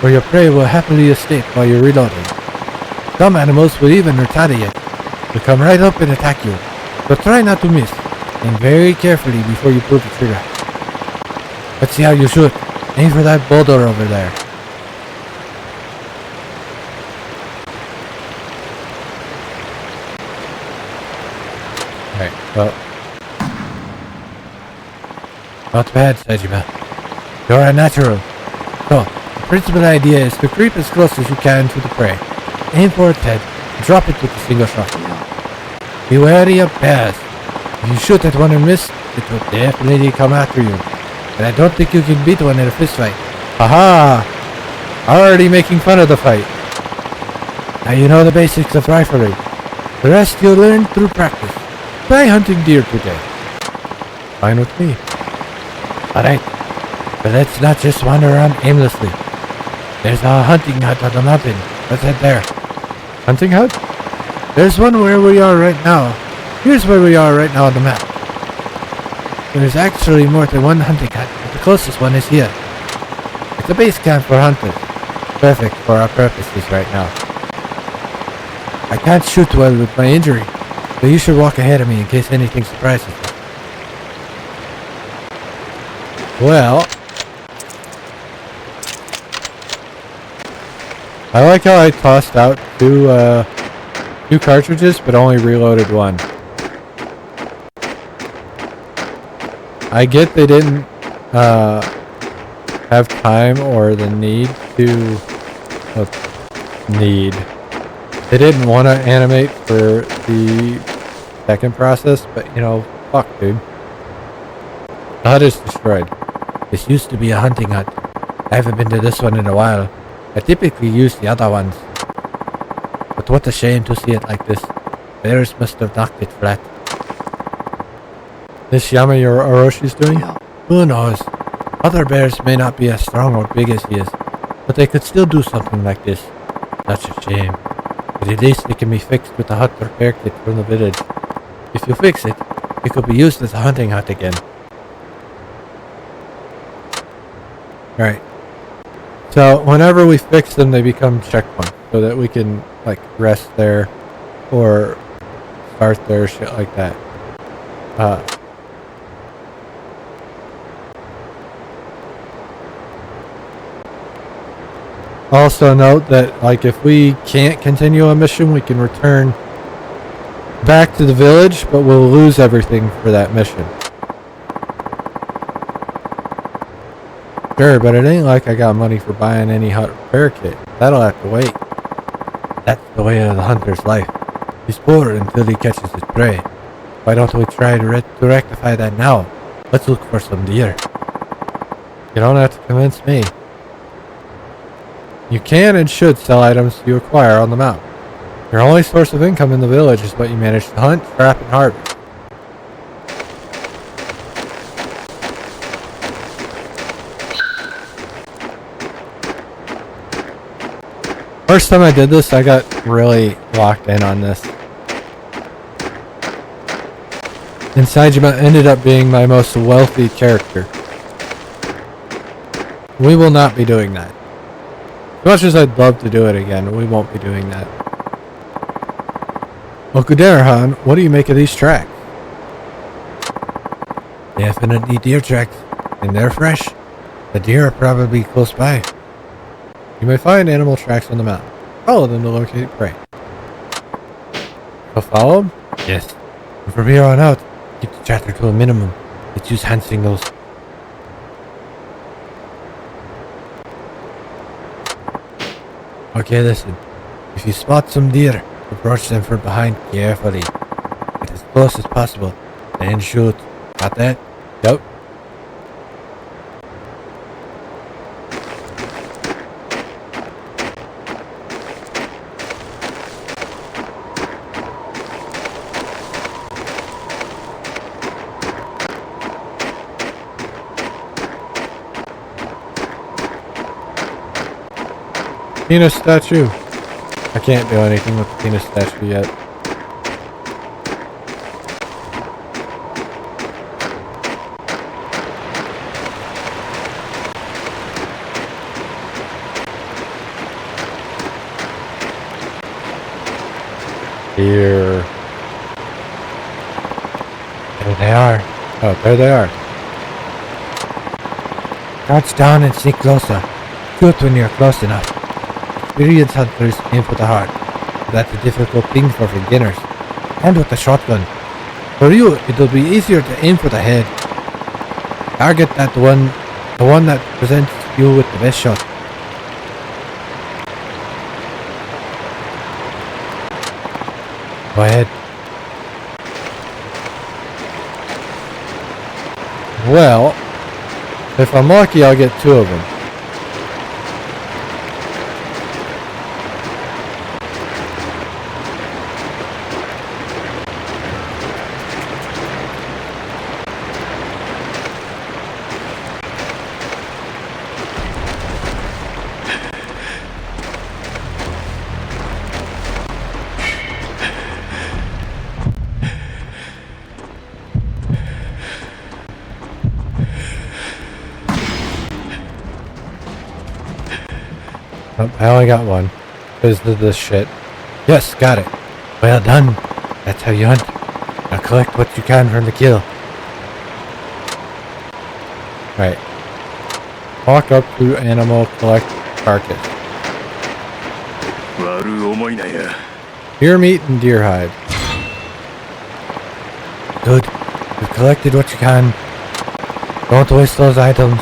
or your prey will happily escape while you're reloading. Some animals will even retaliate. They'll come right up and attack you, so try not to miss. Aim very carefully before you pull the trigger. Let's see how you shoot. Aim for that boulder over there. Alright, well. Not bad, Saitama. You're a natural. So, the principal idea is to creep as close as you can to the prey. Aim for its head, and drop it with a single shot. Be wary of bears. If you shoot at one and miss, it will definitely come after you. And I don't think you can beat one in a fist fight. Haha! Already making fun of the fight. Now you know the basics of riflery. The rest you'll learn through practice. Try hunting deer today. Fine with me. Alright, but let's not just wander around aimlessly. There's a hunting hut on the mountain. Let's head there. Hunting hut? There's one where we are right now. Here's where we are right now on the map. There's actually more than one hunting hut, but the closest one is here. It's a base camp for hunters. Perfect for our purposes right now. I can't shoot well with my injury, so you should walk ahead of me in case anything surprises you. Well, I like how I tossed out two cartridges, but only reloaded one. I get they didn't have time or the need to They didn't want to animate for the second process, but you know, fuck, dude. The hut is destroyed. This used to be a hunting hut. I haven't been to this one in a while. I typically use the other ones. But what a shame to see it like this. Bears must have knocked it flat. This Yama Oroshi's doing? Yeah. Who knows? Other bears may not be as strong or big as he is, but they could still do something like this. Such a shame. But at least it can be fixed with the hut repair kit from the village. If you fix it, it could be used as a hunting hut again. Alright. So, whenever we fix them, they become checkpoints, so that we can, like, rest there, or start there, shit like that. Also note that, like, if we can't continue a mission, we can return back to the village, but we'll lose everything for that mission. Sure, but it ain't like I got money for buying any hut repair kit. That'll have to wait. That's the way of the hunter's life. He's poor until he catches his prey. Why don't we try to rectify that now? Let's look for some deer. You don't have to convince me. You can and should sell items you acquire on the map. Your only source of income in the village is what you manage to hunt, trap, and harvest. First time I did this, I got really locked in on this. And Saejima ended up being my most wealthy character. We will not be doing that. As much as I'd love to do it again, we won't be doing that. Okudera-han, what do you make of these tracks? Definitely deer tracks, and they're fresh. The deer are probably close by. You may find animal tracks on the map. Follow them to locate prey. So follow them? Yes. And from here on out, keep the chatter to a minimum. Let's use hand signals. Okay, listen. If you spot some deer, approach them from behind carefully. Get as close as possible, then shoot. Got that? Yep. Penis statue. I can't do anything with the penis statue yet. Here. There they are. Oh, there they are. Crouch down and sneak closer. Shoot when you're close enough. Experienced hunters aim for the heart. That's a difficult thing for beginners. And with a shotgun. For you, it'll be easier to aim for the head. Target that one, the one that presents you with the best shot. Go ahead. Well, if I'm lucky, I'll get two of them. Oh, I only got one. Because of this shit. Yes, got it. Well done. That's how you hunt. Now collect what you can from the kill. Right. Walk up to animal, collect carcass. Deer meat and deer hide. Good. You've collected what you can. Don't waste those items.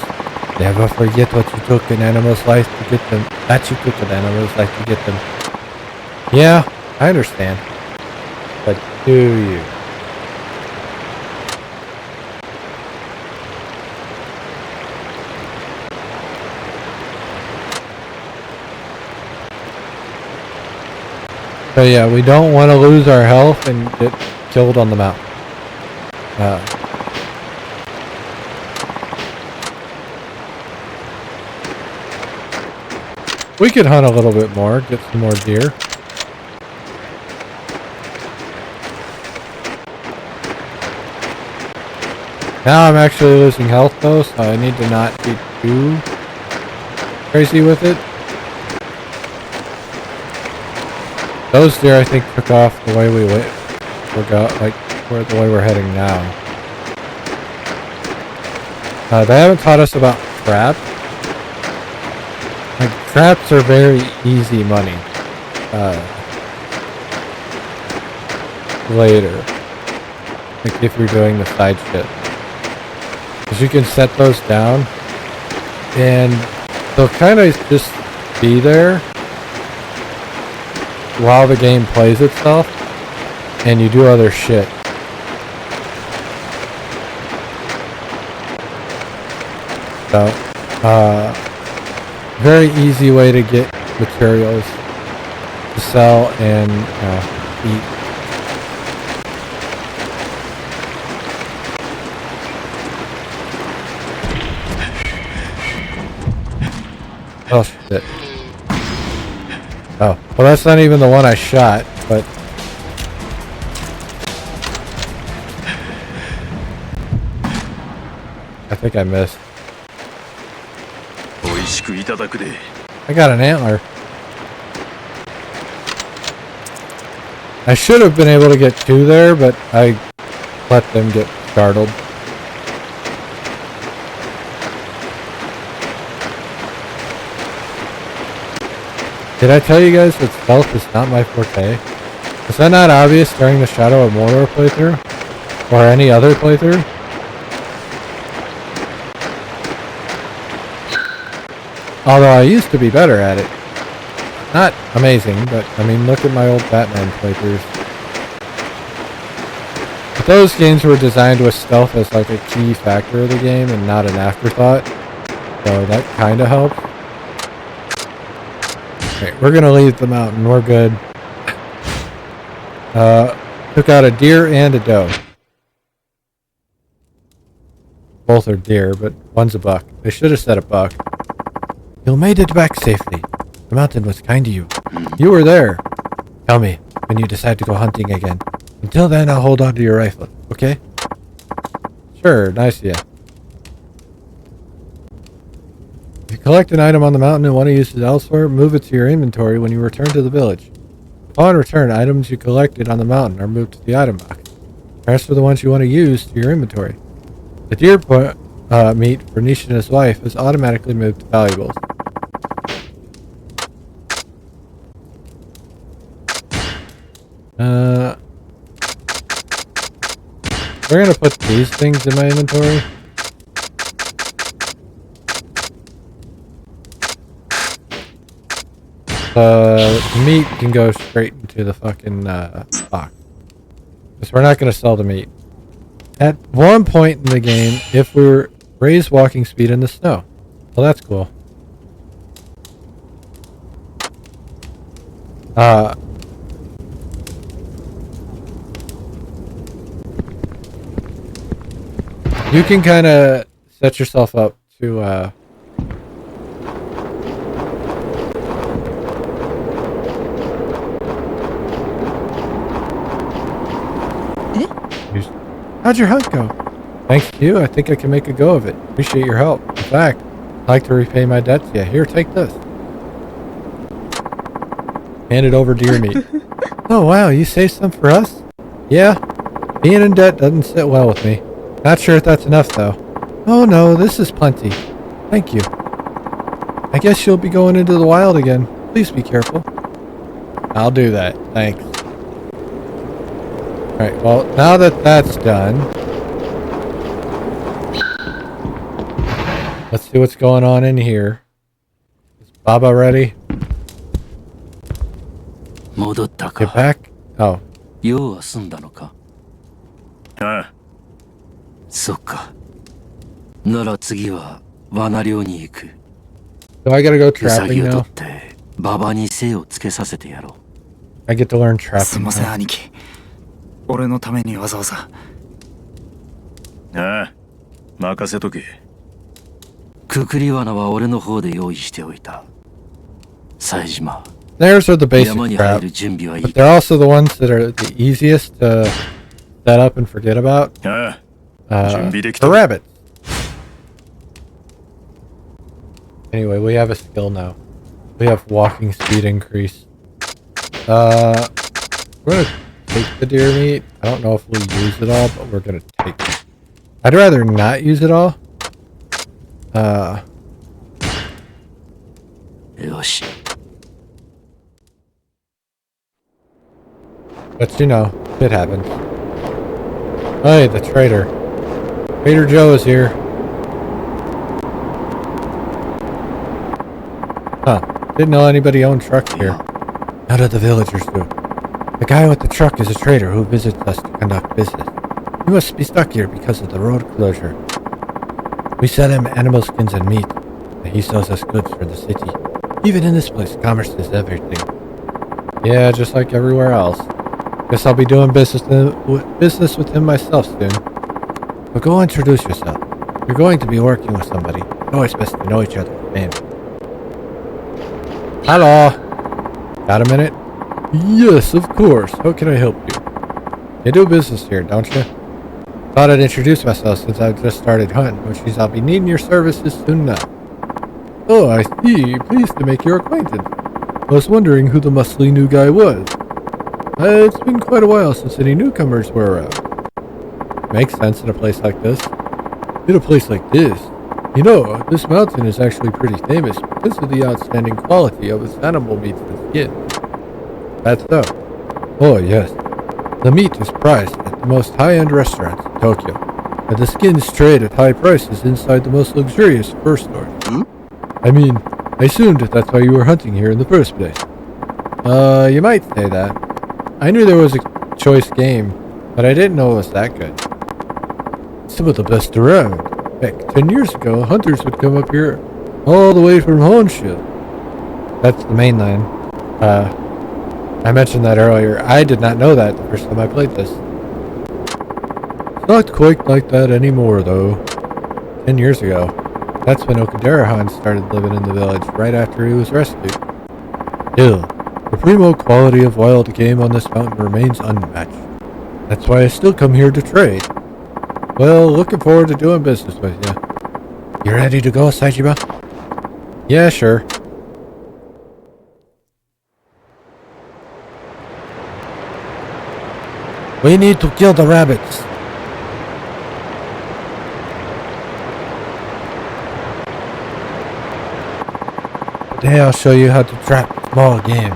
Never forget what you took an animal's life to get them. That you took an animal's life to get them. Yeah, I understand. But do you? So yeah, we don't want to lose our health and get killed on the mountain. We could hunt a little bit more, get some more deer. Now I'm actually losing health though, so I need to not be too crazy with it. Those deer I think took off the way we went. The way we're heading now. They haven't taught us about traps. Like, traps are very easy money. Later. Like, if you're doing the side shit. Because you can set those down. And they'll kind of just be there while the game plays itself. And you do other shit. So, very easy way to get materials to sell and eat. Oh shit. Oh, well that's not even the one I shot, but I think I missed. I got an antler. I should have been able to get two there, but I let them get startled. Did I tell you guys that stealth is not my forte? Was that not obvious during the Shadow of Mordor playthrough? Or any other playthrough? Although I used to be better at it. Not amazing, but I mean, look at my old Batman playthroughs. But those games were designed with stealth as like a key factor of the game and not an afterthought. So that kind of helps. Okay, we're gonna leave the mountain. We're good. Took out a deer and a doe. Both are deer, but one's a buck. They should have said a buck. You made it back safely. The mountain was kind to you. You were there. Tell me when you decide to go hunting again. Until then, I'll hold on to your rifle, okay? Sure, nice, yeah. If you collect an item on the mountain and want to use it elsewhere, move it to your inventory when you return to the village. Upon return, items you collected on the mountain are moved to the item box. Transfer the ones you want to use to your inventory. The deer meat for Nish and his wife is automatically moved to valuables. We're gonna put these things in my inventory. Meat can go straight into the fucking box. Because we're not gonna sell the meat. At one point in the game, if we were raise walking speed in the snow. Well, that's cool. You can kind of set yourself up to How'd your hunt go? Thanks to you, I think I can make a go of it. Appreciate your help. In fact, I'd like to repay my debts. Yeah, here, take this. Hand it over deer meat. Oh wow, you saved some for us? Yeah. Being in debt doesn't sit well with me. Not sure if that's enough though. Oh no, this is plenty. Thank you. I guess you'll be going into the wild again. Please be careful. I'll do that. Thanks. Alright, well, now that that's done, Let's see what's going on in here. Is Baba ready? 戻った Get か。 back? Oh. 用は済んだのか。ああ、そっか。なら次は罠猟に行く。 Do I gotta go ウサギ trapping を取 now? って馬場に精をつけさせてやろう。 I get to learn す trapping いません now. 兄貴。俺のためにわざわざ。ああ、任せとけ。くくり罠は俺の方で用意しておいた。冴島。 Snares are the basic 山に入 trap, る準備はいい but they're also the ones that are the easiest to set up and forget about. ああ、準備でき The た。 rabbits. Anyway, we have a skill now. We have walking speed increase. We're gonna take the deer meat. I don't know if we'll use it all, but we're gonna take it. I'd rather not use it all. よし。 But you know, it happens. Hey, the trader. Trader Joe is here. Huh. Didn't know anybody owned trucks here. How did the villagers do? The guy with the truck is a trader who visits us to conduct business. He must be stuck here because of the road closure. We sell him animal skins and meat, and he sells us goods for the city. Even in this place, commerce is everything. Yeah, just like everywhere else. Guess I'll be doing business with him myself soon. But go introduce yourself. You're going to be working with somebody. It's always best to know each other's name. Hello. Got a minute? Yes, of course. How can I help you? You do business here, don't you? Thought I'd introduce myself since I've just started hunting, which means I'll be needing your services soon enough. Oh, I see. Pleased to make your acquaintance. I was wondering who the muscly new guy was. It's been quite a while since any newcomers were around. Makes sense in a place like this. In a place like this? You know, this mountain is actually pretty famous because of the outstanding quality of its animal meats and skins. That's so. Oh, yes. The meat is priced at the most high-end restaurants in Tokyo, and the skins trade at high prices inside the most luxurious fur stores. I mean, I assumed that that's why you were hunting here in the first place. You might say that. I knew there was a choice game, but I didn't know it was that good. Some of the best around. Heck, 10 years ago, hunters would come up here all the way from Honshu. That's the main line. I mentioned that earlier. I did not know that the first time I played this. It's not quite like that anymore, though. 10 years ago. That's when Okudera-han started living in the village right after he was rescued. Still, the primo quality of wild game on this mountain remains unmatched. That's why I still come here to trade. Well, looking forward to doing business with you. You ready to go, Sajiba? Yeah, sure. We need to kill the rabbits. Today I'll show you how to trap small game.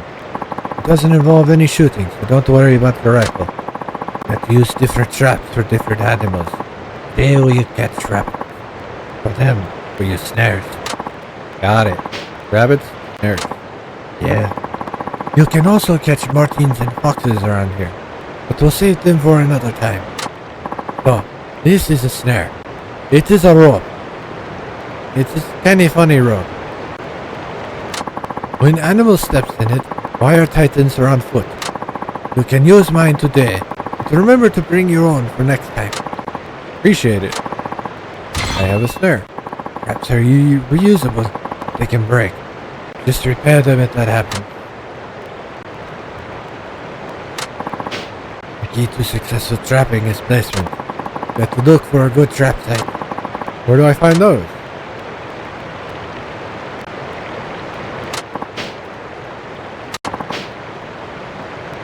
It doesn't involve any shooting, so don't worry about the rifle. You have to use different traps for different animals. Today we catch rabbits. For them, we use snares. Got it. Rabbits, snares. Yeah. You can also catch martins and foxes around here, but we'll save them for another time. So, this is a snare. It is a rope. It's a kinda funny rope. When animal steps in it, wire tightens are on foot. You can use mine today, but remember to bring your own for next time. Appreciate it. I have a snare. Traps are reusable. They can break. Just repair them if that happens. The key to successful trapping is placement. You have to look for a good trap site. Where do I find those?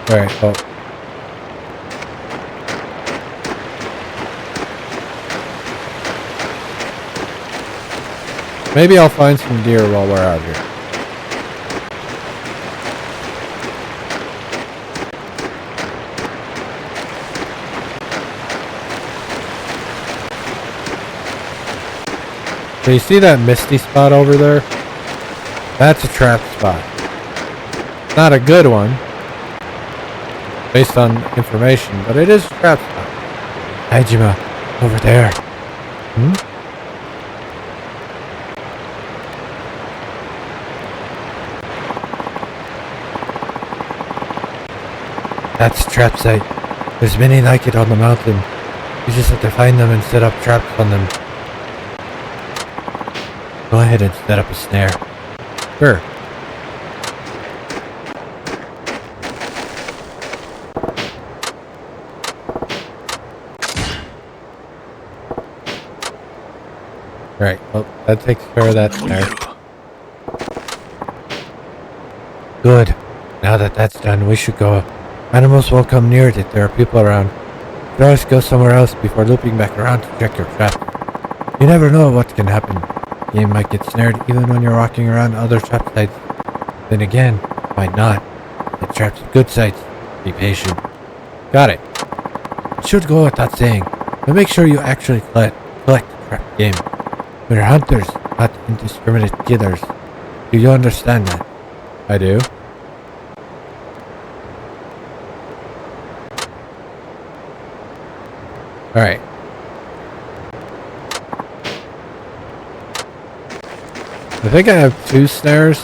Alright, well. Maybe I'll find some deer while we're out here. So you see that misty spot over there? That's a trap spot. Not a good one, based on information, but it is a trap spot. Hajima, over there. Hmm? That's a trap site. There's many like it on the mountain. You just have to find them and set up traps on them. Go ahead and set up a snare. Sure. Right, well, that takes care of that snare. Good. Now that that's done, we should go. Animals won't come near it if there are people around. You always go somewhere else before looping back around to check your trap. You never know what can happen. The game might get snared even when you're walking around other trap sites. Then again, might not. The traps are good sites. Be patient. Got it. It should go without saying, but make sure you actually collect the trap game. We're hunters, not indiscriminate killers. Do you understand that? I do. Alright. I think I have 2 snares.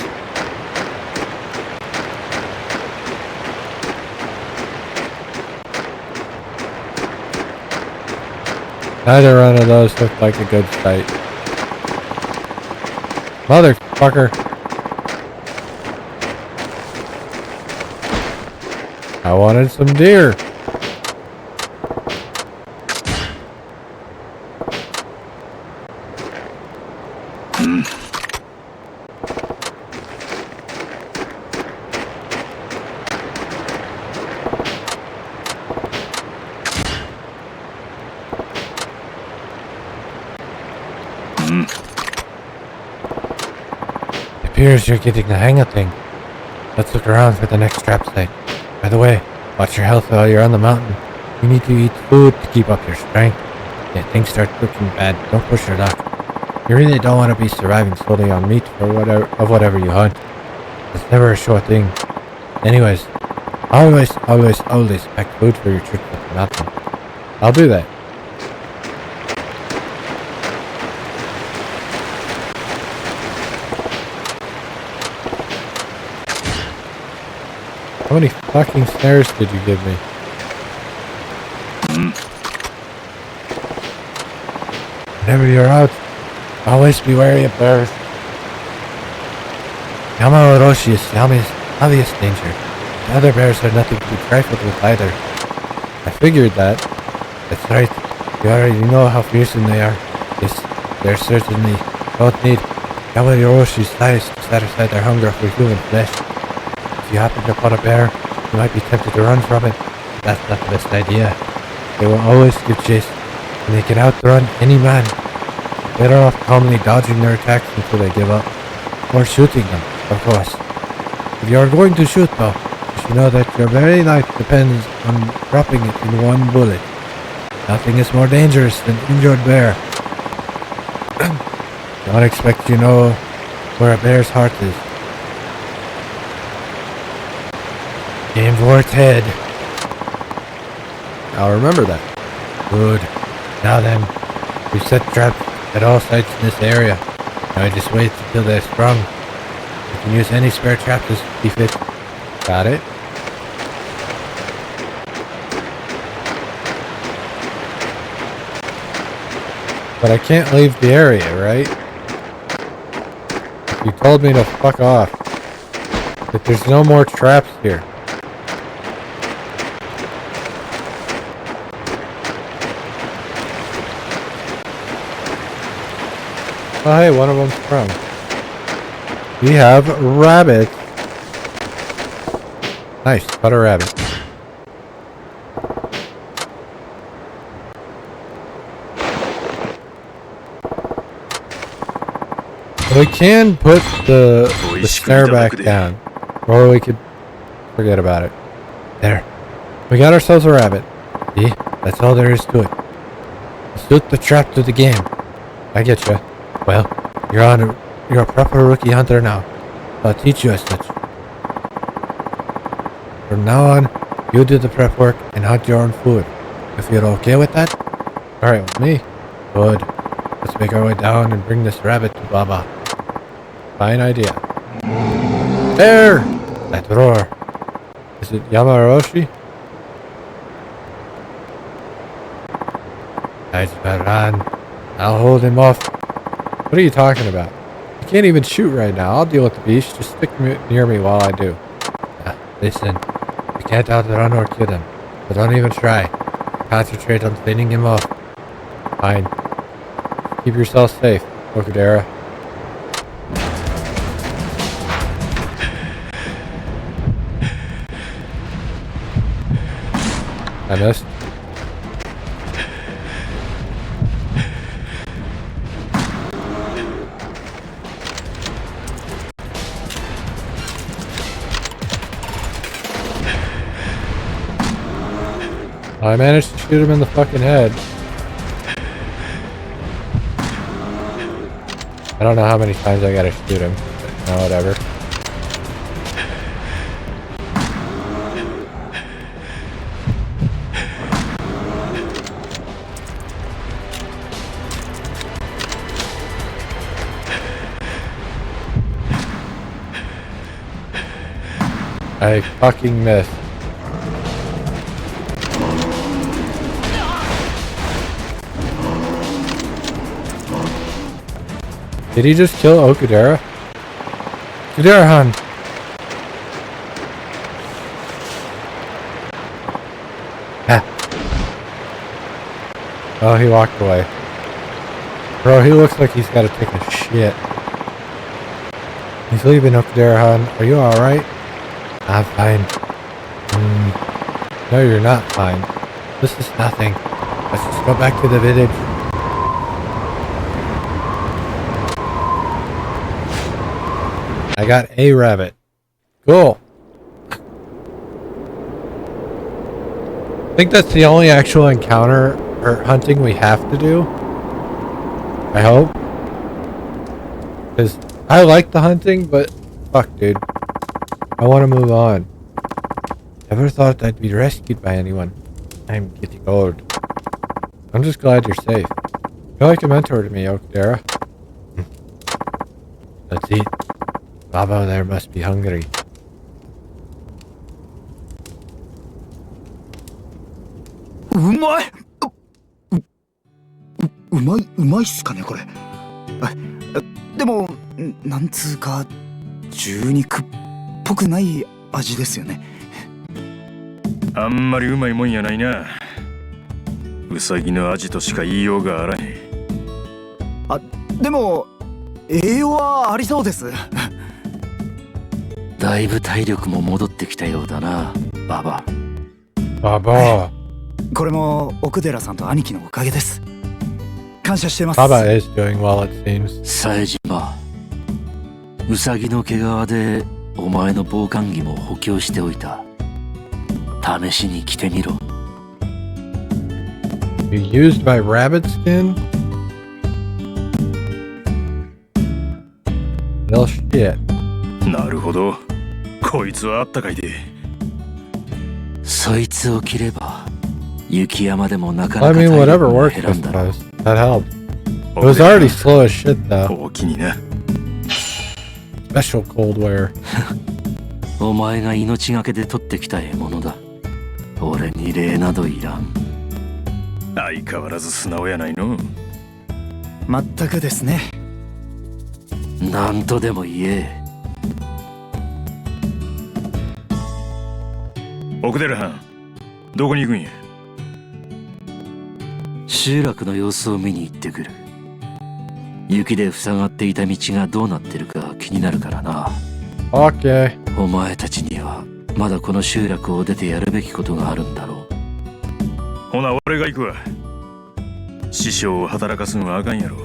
Neither one of those look like a good site. Motherfucker. I wanted some deer. It appears you're getting the hang of things. Let's look around for the next trap site. By the way, watch your health while you're on the mountain. You need to eat food to keep up your strength. If things start looking bad, don't push your luck. You really don't want to be surviving solely on meat or whatever you hunt. It's never a sure thing. Anyways, always pack food for your trip to the mountain. I'll do that. How many fucking snares did you give me? Whenever you're out, always be wary of bears. Yamaoroshi is obvious danger. The other bears are nothing to be trifled with either. I figured that. That's right. You already know how fearsome they are. Yes, they certainly don't need Yamaoroshi's size to satisfy their hunger for human flesh. If you happen upon a bear, you might be tempted to run from it. That's not the best idea. They will always give chase, and they can outrun any man. Better off calmly dodging their attacks until they give up. Or shooting them, of course. If you are going to shoot though, you should know that your very life depends on dropping it in one bullet. Nothing is more dangerous than injured bear. Don't expect you know where a bear's heart is. Aim for its head. I'll remember that. Good. Now then, we've set traps at all sites in this area. Now just wait until they're sprung. You can use any spare traps as you see fit. Got it? But I can't leave the area, right? You told me to fuck off. That there's no more traps here. Oh hey, one of them's sprung. We have rabbits. Nice, caught a rabbit. We can put the snare back down. Or we could forget about it. There. We got ourselves a rabbit. See? That's all there is to it. Suit the trap to the game. I get ya. Well, you're a proper rookie hunter now. I'll teach you as such. From now on, you do the prep work and hunt your own food. If you're okay with that? Alright with me. Good. Let's make our way down and bring this rabbit to Baba. Fine idea. There! That roar. Is it Yamaroshi? Nice Baran. I'll hold him off. What are you talking about? I can't even shoot right now. I'll deal with the beast. Just stick near me while I do. Listen. You can't outrun or kill him. So don't even try. Concentrate on fending him off. Fine. Keep yourself safe, Okudera. I missed. I managed to shoot him in the fucking head. I don't know how many times I gotta shoot him, but no, whatever. I fucking missed. Did he just kill Okudera? Okudera-han! Ah. Oh, he walked away. Bro, he looks like he's gotta take a shit. He's leaving, Okudera-han. Are you alright? I'm fine. No, you're not fine. This is nothing. Let's just go back to the village. I got a rabbit. Cool. I think that's the only actual encounter or hunting we have to do. I hope. Because I like the hunting, but fuck, dude. I want to move on. Never thought I'd be rescued by anyone. I'm getting old. I'm just glad you're safe. You're like a mentor to me, Okudera. Let's eat. Baba there must be hungry.うまいっすかねこれ。でもなんつうか牛肉っぽくない味ですよね。あんまりうまいもんやないな。ウサギの味としか言いようがあらへん。あ、でも栄養はありそうです。だいぶ体力も戻ってきたようだな、ババ。ババ。これも奥寺さんと兄貴のおかげです。感謝してます。ババ is doing well, it seems. 冴島、ウサギの毛皮でお前の防寒着も補強しておいた。試しに着てみろ。You used my rabbit skin? Well, shit. なるほど。こいつはあったかいで。そいつを着れば雪山でもなかな I か mean, 体 whatever 力が works, 減ら I んだろう。 suppose. That helped. It was already slow as shit, though. おおきにな。Special cold wear. お前が命がけで取ってきた獲物だ。俺に礼などいらん。相変わらず素直やないの。まったくですね。なんとでも言え。奥寺藩、どこに行くんや。集落の様子を見に行ってくる。雪で塞がっていた道がどうなってるか気になるからな。Okay. お前たちにはまだこの集落を出てやるべきことがあるんだろう。ほな俺が行くわ。師匠を働かすんはあかんやろ。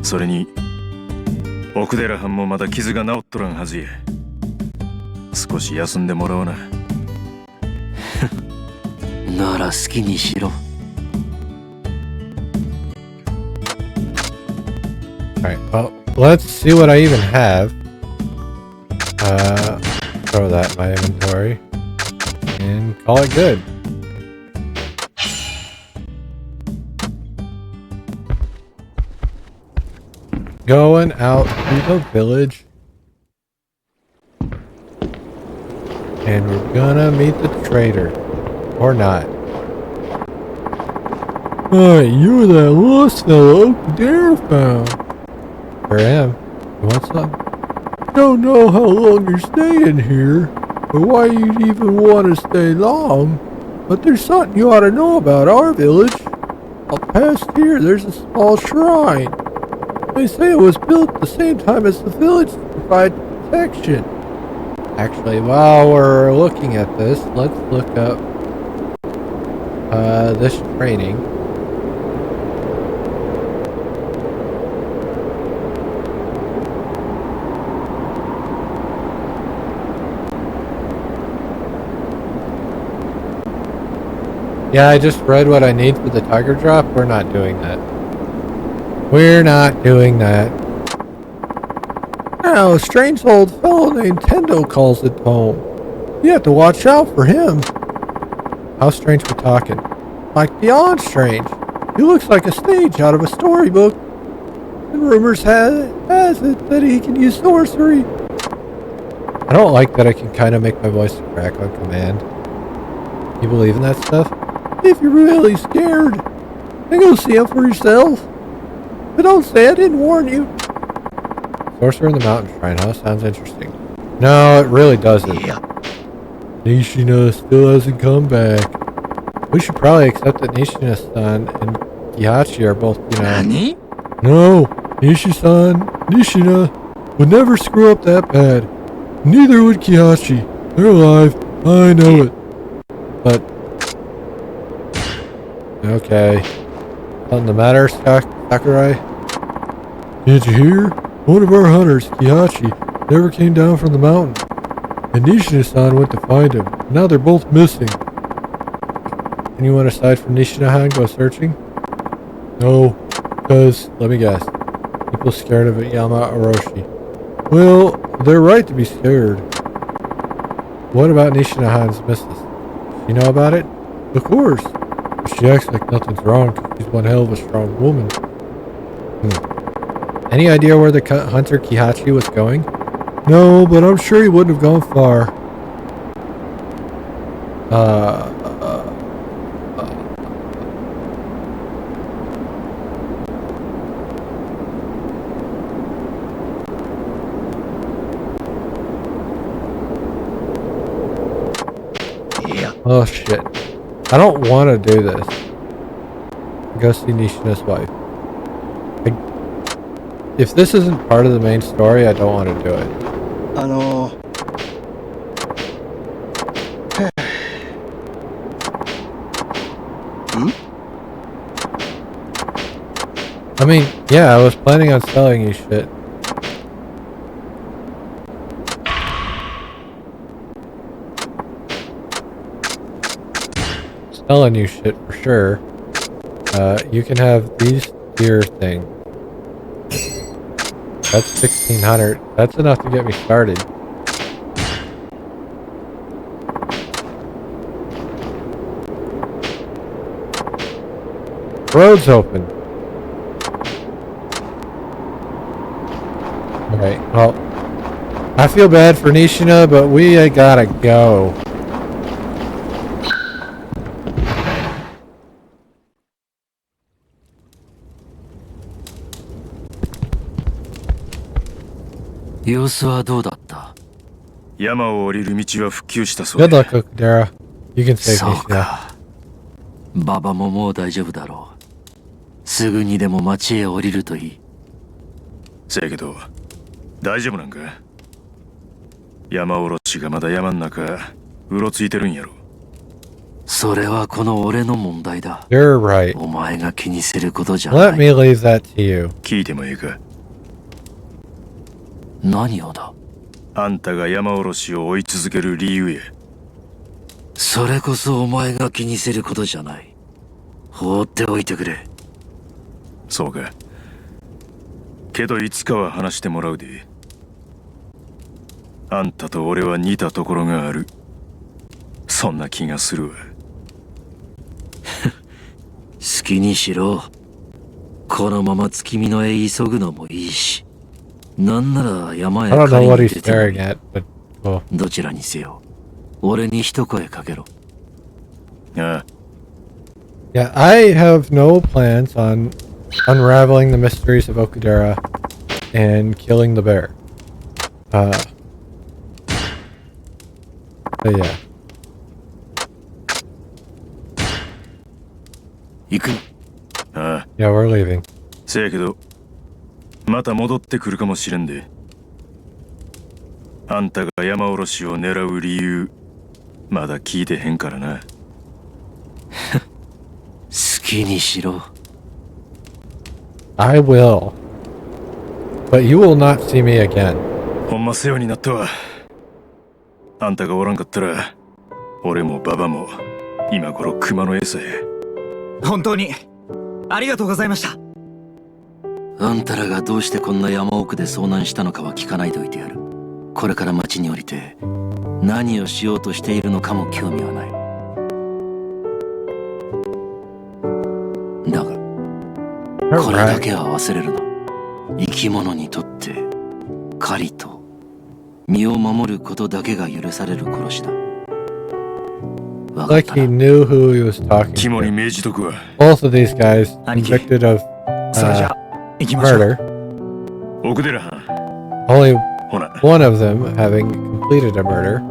それに奥寺藩もまだ傷が治っとらんはずや。少し休んでもらおうな。なら好きにしろ。Alright, well, let's see what I even have. Throw that in my inventory. And call it good. Going out to the village. And we're gonna meet the trader. Or not. Hi, you're that lost fellow Uncle Dare found. Sure am. You want some? Don't know how long you're staying here, or why you'd even want to stay long, but there's something you ought to know about our village. Up past here, there's a small shrine. They say it was built at the same time as the village to provide protection. Actually, while we're looking at this, let's look up this training. Yeah, I just read what I need for the tiger drop. We're not doing that. We're not doing that. Now, a strange old fellow named Tendo calls it home. You have to watch out for him. How strange we're talking. Like beyond strange. He looks like a stage out of a storybook. And rumors has it that he can use sorcery. I don't like that I can kind of make my voice crack on command. You believe in that stuff? If you're really scared, then go see him for yourself. But don't say I didn't warn you. Sorcerer in the Mountain Shrine, huh? Sounds interesting. No, it really doesn't. Yeah. Nishina still hasn't come back. We should probably accept that Nishina-san and Kihachi are both, you know... Nani? No, Nishina would never screw up that bad. Neither would Kihachi. They're alive. I know it. But... okay. Something the matter, Sakurai? Did you hear? One of our hunters, Kihachi, never came down from the mountain. And Nishina-san went to find him. Now they're both missing. Anyone aside from Nishina-han go searching? No, because, let me guess, people scared of Yama Orochi. Well, they're right to be scared. What about Nishina-han's missus? You know about it? Of course. She acts like nothing's wrong because she's one hell of a strong woman. Any idea where the hunter Kihachi was going? No, but I'm sure he wouldn't have gone far. Yeah. Oh shit. I don't want to do this. Go see Nishina's wife. If this isn't part of the main story, I don't want to do it. I mean, yeah, I was planning on selling you shit. Selling you shit for sure. You can have these deer thing. That's 1,600. That's enough to get me started. Road's open. Alright, well, I feel bad for Nishina, but we gotta go.様子はどうだった？山を降りる道は復旧したそう Good で luck, Okudera. You can save そう Nishina. か。馬場ももう大丈夫だろう。すぐにでも町へ降りるといい。せやけど大丈夫なんか？山おろしがまだ山ん中うろついてるんやろ。それはこの俺の問題だ。 You're right. お前が気にすることじゃ Let ない。 me leave that to you. 聞いてもええか？何をだ？あんたが山おろしを追い続ける理由や。それこそお前が気にすることじゃない。放っておいてくれ。そうか。けどいつかは話してもらうで。あんたと俺は似たところがある。そんな気がするわ。好きにしろ。このまま月見のへ急ぐのもいいし、なんなら山 I へ don't know 狩り what に he's 出てもい staring い。 at, but well. どちらにせよ、俺に一声かけろ。ああ、 Yeah, I have no plans on unraveling the mysteries of Okudera and killing the bear. But yeah. 行く。ああ、 Yeah, we're leaving. せやけど、また戻ってくるかもしれんで。あんたが山おろしを狙う理由、まだ聞いてへんからな。好きにしろ。 I will. But you will not see me again. ほんま世話になったわ。あんたがおらんかったら、俺もババも今頃熊の餌や。本当にありがとうございました。あんたらがどうしてこんな山奥で遭難したのかは聞かないでおいてやる。これから町に降りて何をしようとしているのかも興味はない。だがこれだ Alright. けは忘れるな。生き物にとって狩りと身を守ることだけが許される殺しだ。わかっ Like た he な。 knew who he was talking 肝に to. 銘じとくわ。 Both of these guys 兄貴。 convicted of それじゃ行きましょう。 murder. 奥寺藩、 Only ほな、 one of them having completed a murder.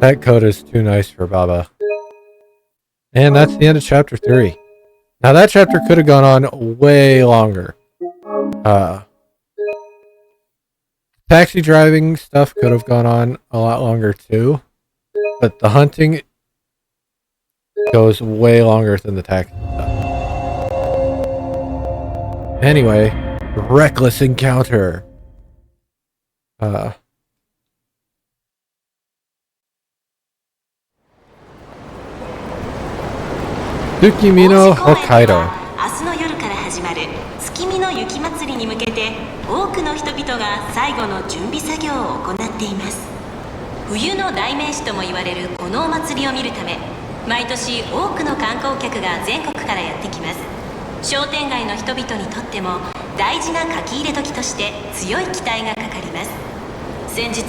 That code is too nice for Baba. And that's the end of chapter 3. Now that chapter could have gone on way longer. Taxi driving stuff could have gone on a lot longer too. But the hunting goes way longer than the taxi stuff. Anyway, reckless encounter. Tsukimino Hokkaido. 明日の夜から始まる月見の雪まつりに向けて多くの人々が最後の準備作業を行っています。冬の代名詞とも言われるこのお祭りを見るため、毎年多くの観光客が全国からやってきます。商店街の人々にとっても大事な書き入れ時として強い期待がかかります。先日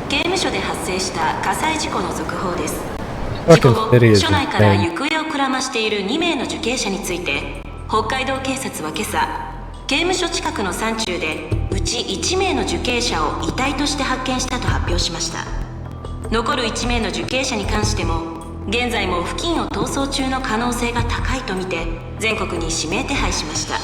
刑務所で発生した火災事故の続報です。事故後、署内から行方をくらましている2名の受刑者について、北海道警察は今朝、刑務所近くの山中でうち1名の受刑者を遺体として発見したと発表しました。残る1名の受刑者に関しても、現在も付近を逃走中の可能性が高いとみて全国に指名手配しました。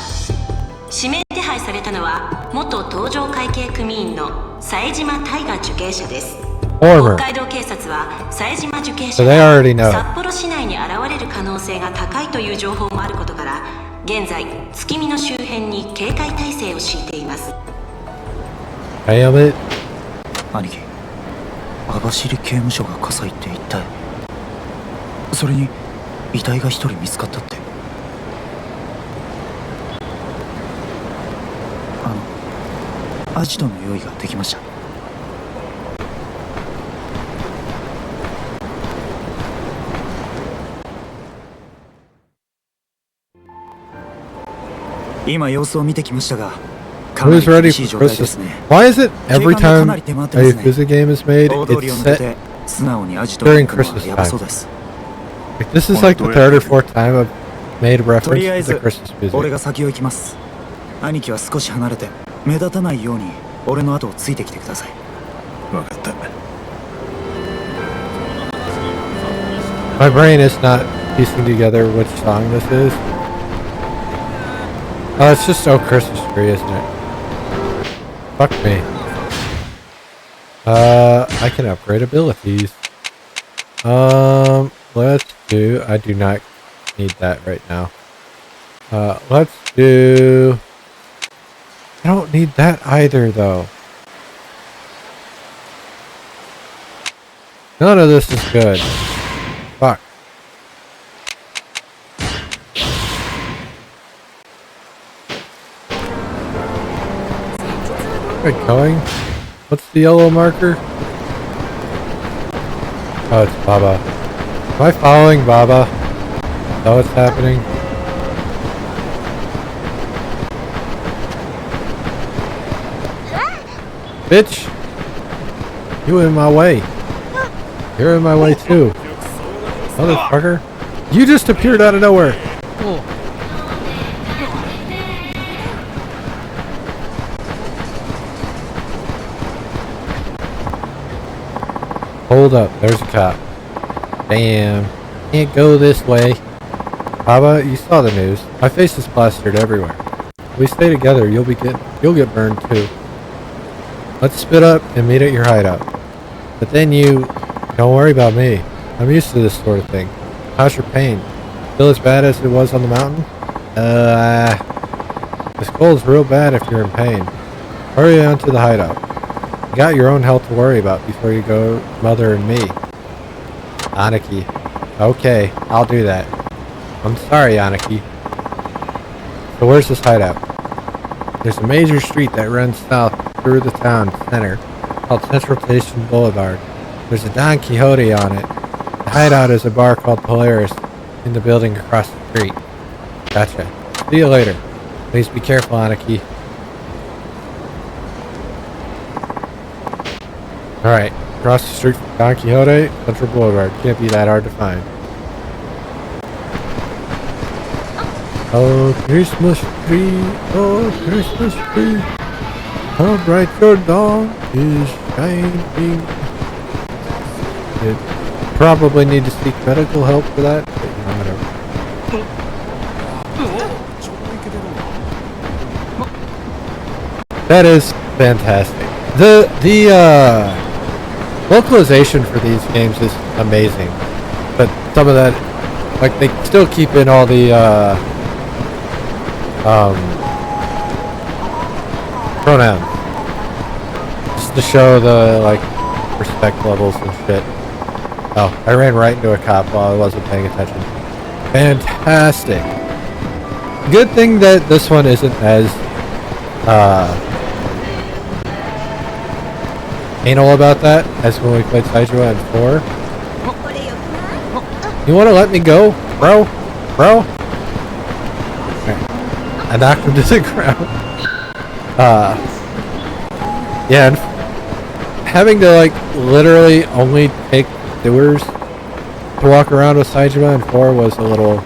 指名手配されたのは元東上会計組員の冴島大河受刑者です。北海道警察は冴島受刑者が札幌市内に現れる可能性が高いという情報もあることから、現在月見の周辺に警戒態勢を敷いています。Damn it. 兄貴、網走刑務所が火災って一体。それに遺体が一人見つかったって。アジトの用意ができました。今様子を見てきましたが、かなり Who's ready 厳しい for 状態です Christmas? ね。 Why is it every 警官 time がかなり手間 a ってますね。 Yakuza game is made, 大通りを it's 抜け set て素直にアジトに during 行くの Christmas はやば time? そうです。 Like, this is like the third or fourth time I've made とりあ reference え to ず the Christmas 俺 music. が先を行きます。兄貴は少し離れて目立たないように俺の後をついてきてください。わかった。 My brain is not piecing together which song this is. Oh, it's just So Christmas Tree, isn't it? Fuck me. I can upgrade abilities. Let's do... I do not need that right now. Let's do... I don't need that either, though. None of this is good. Fuck. Where am I going? What's the yellow marker? Oh, it's Baba. Am I following Baba? Is that what's happening? Bitch! You in my way. You're in my way too. Motherfucker. You just appeared out of nowhere. Hold up, there's a cop. Damn. Can't go this way. Baba, you saw the news. My face is plastered everywhere. If we stay together, you'll get burned too. Let's split up and meet at your hideout. But then don't worry about me. I'm used to this sort of thing. How's your pain? Still as bad as it was on the mountain? This cold's real bad if you're in pain. Hurry on to the hideout. You got your own health to worry about before you go Mother and me. Aniki. Okay, I'll do that. I'm sorry, Aniki. So where's this hideout? There's a major street that runs south through the town center called Central Station Boulevard. There's a Don Quixote on it. The hideout is a bar called Polaris in the building across the street. Gotcha. See you later. Please be careful, Aniki. Alright, across the street from Don Quixote, Central Boulevard. Can't be that hard to find. Oh, Christmas tree, oh, Christmas tree, how bright your dawn is shining. You probably need to seek medical help for that, but you know, whatever. That is fantastic. The localization for these games is amazing, but some of that, like, they still keep in all the pronouns just to show the, like, respect levels and shit. Oh, I ran right into a cop while I wasn't paying attention. Fantastic. Good thing that this one isn't as anal about that as when we played Saijima in 4. You wanna let me go, bro? I knocked him to the ground. Yeah, and having to, like, literally only take sewers to walk around with Saijima and 4 was a little,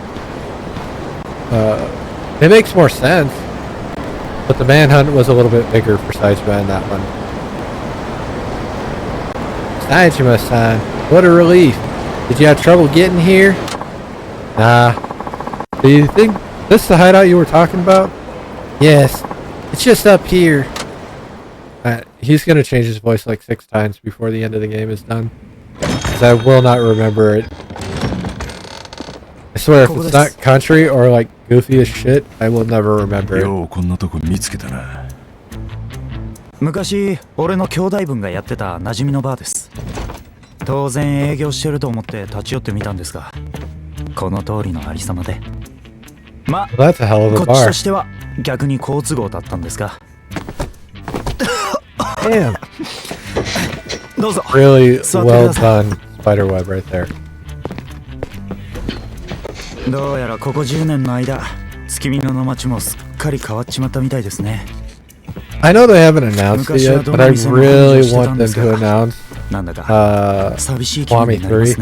it makes more sense, but the manhunt was a little bit bigger for Saijima in that one. Saijima-san, what a relief. Did you have trouble getting here? Nah. Do you think this is the hideout you were talking about? Yes. It's just up here. He's gonna change his voice like 6 times before the end of the game is done. Because I will not remember it. I swear, if it's not country or like goofy as shit, I will never remember it. 昔俺の兄弟分がやってた馴染みのバーです。当然営業してると思って立ち寄ってみたんですが、この通りのありさまで。まあ、こっちとしては逆に好都合だったんですが。Damn. どうぞ。Really well done spiderweb right there. どうやらここ10年の間、月見野の街もすっかり変わっちまったみたいですね。I know they haven't announced it yet, but I really want them to announce Kwami 3.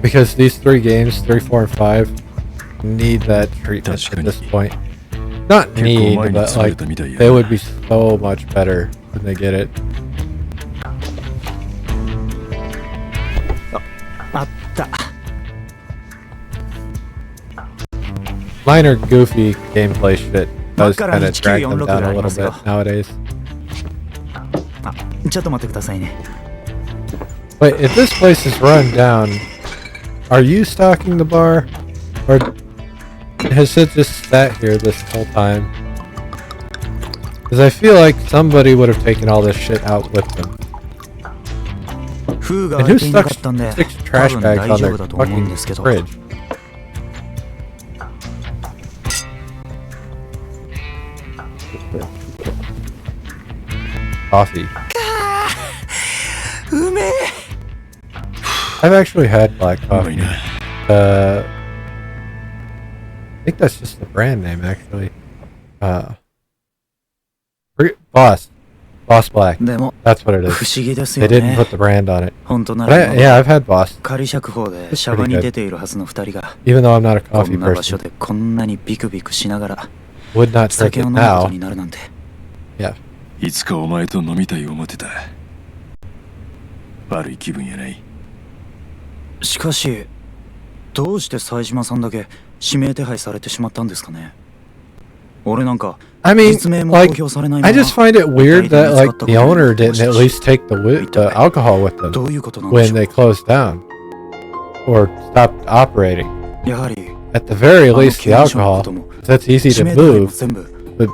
Because these 3 games, 3, 4, and 5, need that treatment at this point. Not need, but like, they would be so much better when they get it. Minor goofy gameplay shit does kind of drag them down a little bit nowadays. Wait, if this place is run down, are you stocking the bar? Or has it just sat here this whole time? Because I feel like somebody would have taken all this shit out with them. And who sticks trash bags on their fucking fridge? coffee. うめえ I've actually had black coffee. I think that's just the brand name, actually. Boss Black. でも That's what it 不 is. 思議です They よ didn't ね put the brand on it. 本当な But ら yeah, I've had Boss. 仮釈放でシャバに出ているはずの二人が Even though I'm not a こ coffee んな場所 person, でこんなにビクビクしながら would not drink 酒を it 飲むこと now. になるなんて Yeah. いつかお前と飲みたい思ってた。悪い気分やない。しかしどうして冴島さんだけ指名手配されてしまったんですかね俺なんか I mean, 実名も公 like, 表されないま I ま just find it weird that, like, the owner didn't at ど least take the alcohol with う them いうことなんでし when ょ they closed down or stopped operating. うやはり At the very あの least, the 刑務所のこ alcohol. とも That's easy 指 to 名手配も move. 全部 but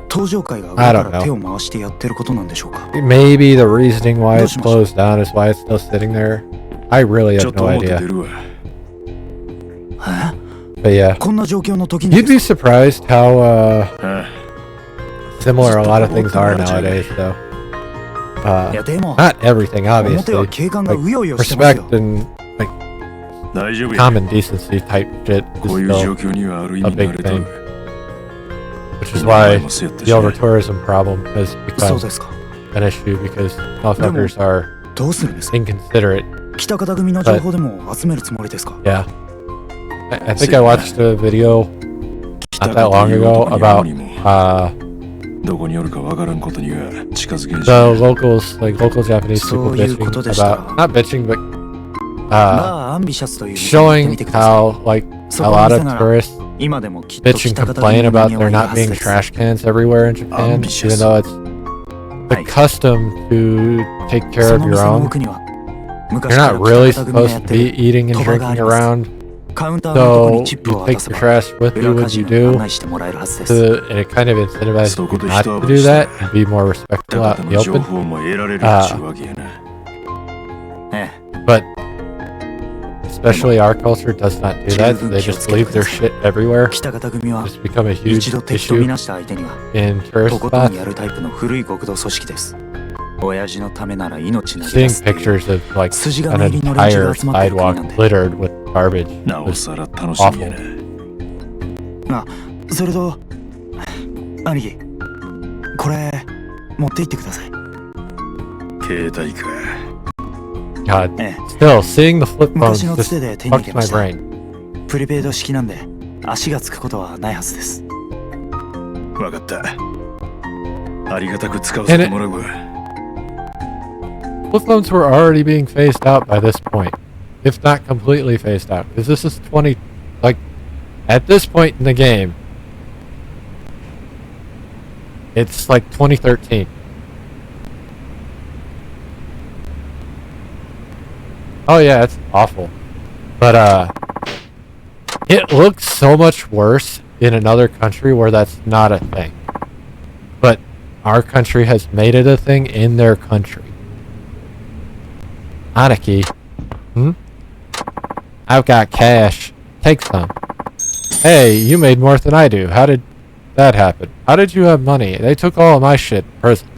登場会が上 I か don't ら know. 手を回してやってることなんでしょうか Maybe the reasoning why it's どうしました？ closed down is why it's still sitting there. I really ちょ have っと no 表出 idea. るわ。え But yeah, こんな状況の時に you'd で be す surprised how ああ similar a lot of things are nowadays, though. いやでも Not everything, 表 obviously. は警官が Like, うようよしてますよ respect and like 大丈夫や。 common decency type shit こう is いう状 still, 況にはある意 a 味 big 慣れとる。 which is お前 why もそうやったし the over tourism problem has そう become ですか an issue because motherfuckers are どうするんですか inconsiderate. 北方組の情報でも集めるつもりですか Yeah. I think I watched a video not that long ago about どこにおるかわからんことには近づけんし the locals, like local Japanese people そういう bitching ことでした about, not bitching, but まあアンビシャスという店に行って showing みてくださ how like いそ a この lot 店 of なら tourists 今でもきっと bitch and 北方組 complain の about 人 there 間はいる not はず being です trash cans everywhere in Japan, Ambitious. even though it's the Right. custom to take care そ of の your 店の own. 奥には You're 昔から not really 北方組がや supposed っ to て be る eating and 賭場があ drinking ります around, カウンターのとこ so にチップ you を渡 take せ your ば trash with you 裏カ when ジ you ノに案 do, 内してもらえるはずです and it kind of incentivizes そこ you で not 一 to 暴 do した that and be more respectful 北 out 方 in the の情 open. 報も得られるっちゅうわけやな。え But especially our culture does not do that. They just leave their shit え everywhere. 北方組は It's become a 一 huge 度敵と見 issue なした相手には in tourist とことん spots. やるタイプの古い極道組織です親父のためなら命なり Seeing 出すっていう pictures of like 筋 an 金入りの連中 entire が集まってる国 sidewalk なんで littered with garbage なお was さら楽しみやな。それと兄貴これ持って行ってください携帯か。 God. ええ Still, seeing the flip phones 昔の just つてで手に入 fucked れ my ました brain. プリペイド式なんで足がつくことはないはずですわかった。ありがたく使わせてもらうわ。 Flip phones were already being phased out by this point, if not completely phased out, because this is 20, like, at this point in the game, it's like 2013. Oh yeah, it's awful. But, it looks so much worse in another country where that's not a thing. But our country has made it a thing in their country. Anarchy. I've got cash. Take some. Hey, you made more than I do. How did that happen? How did you have money? They took all of my shit in prison.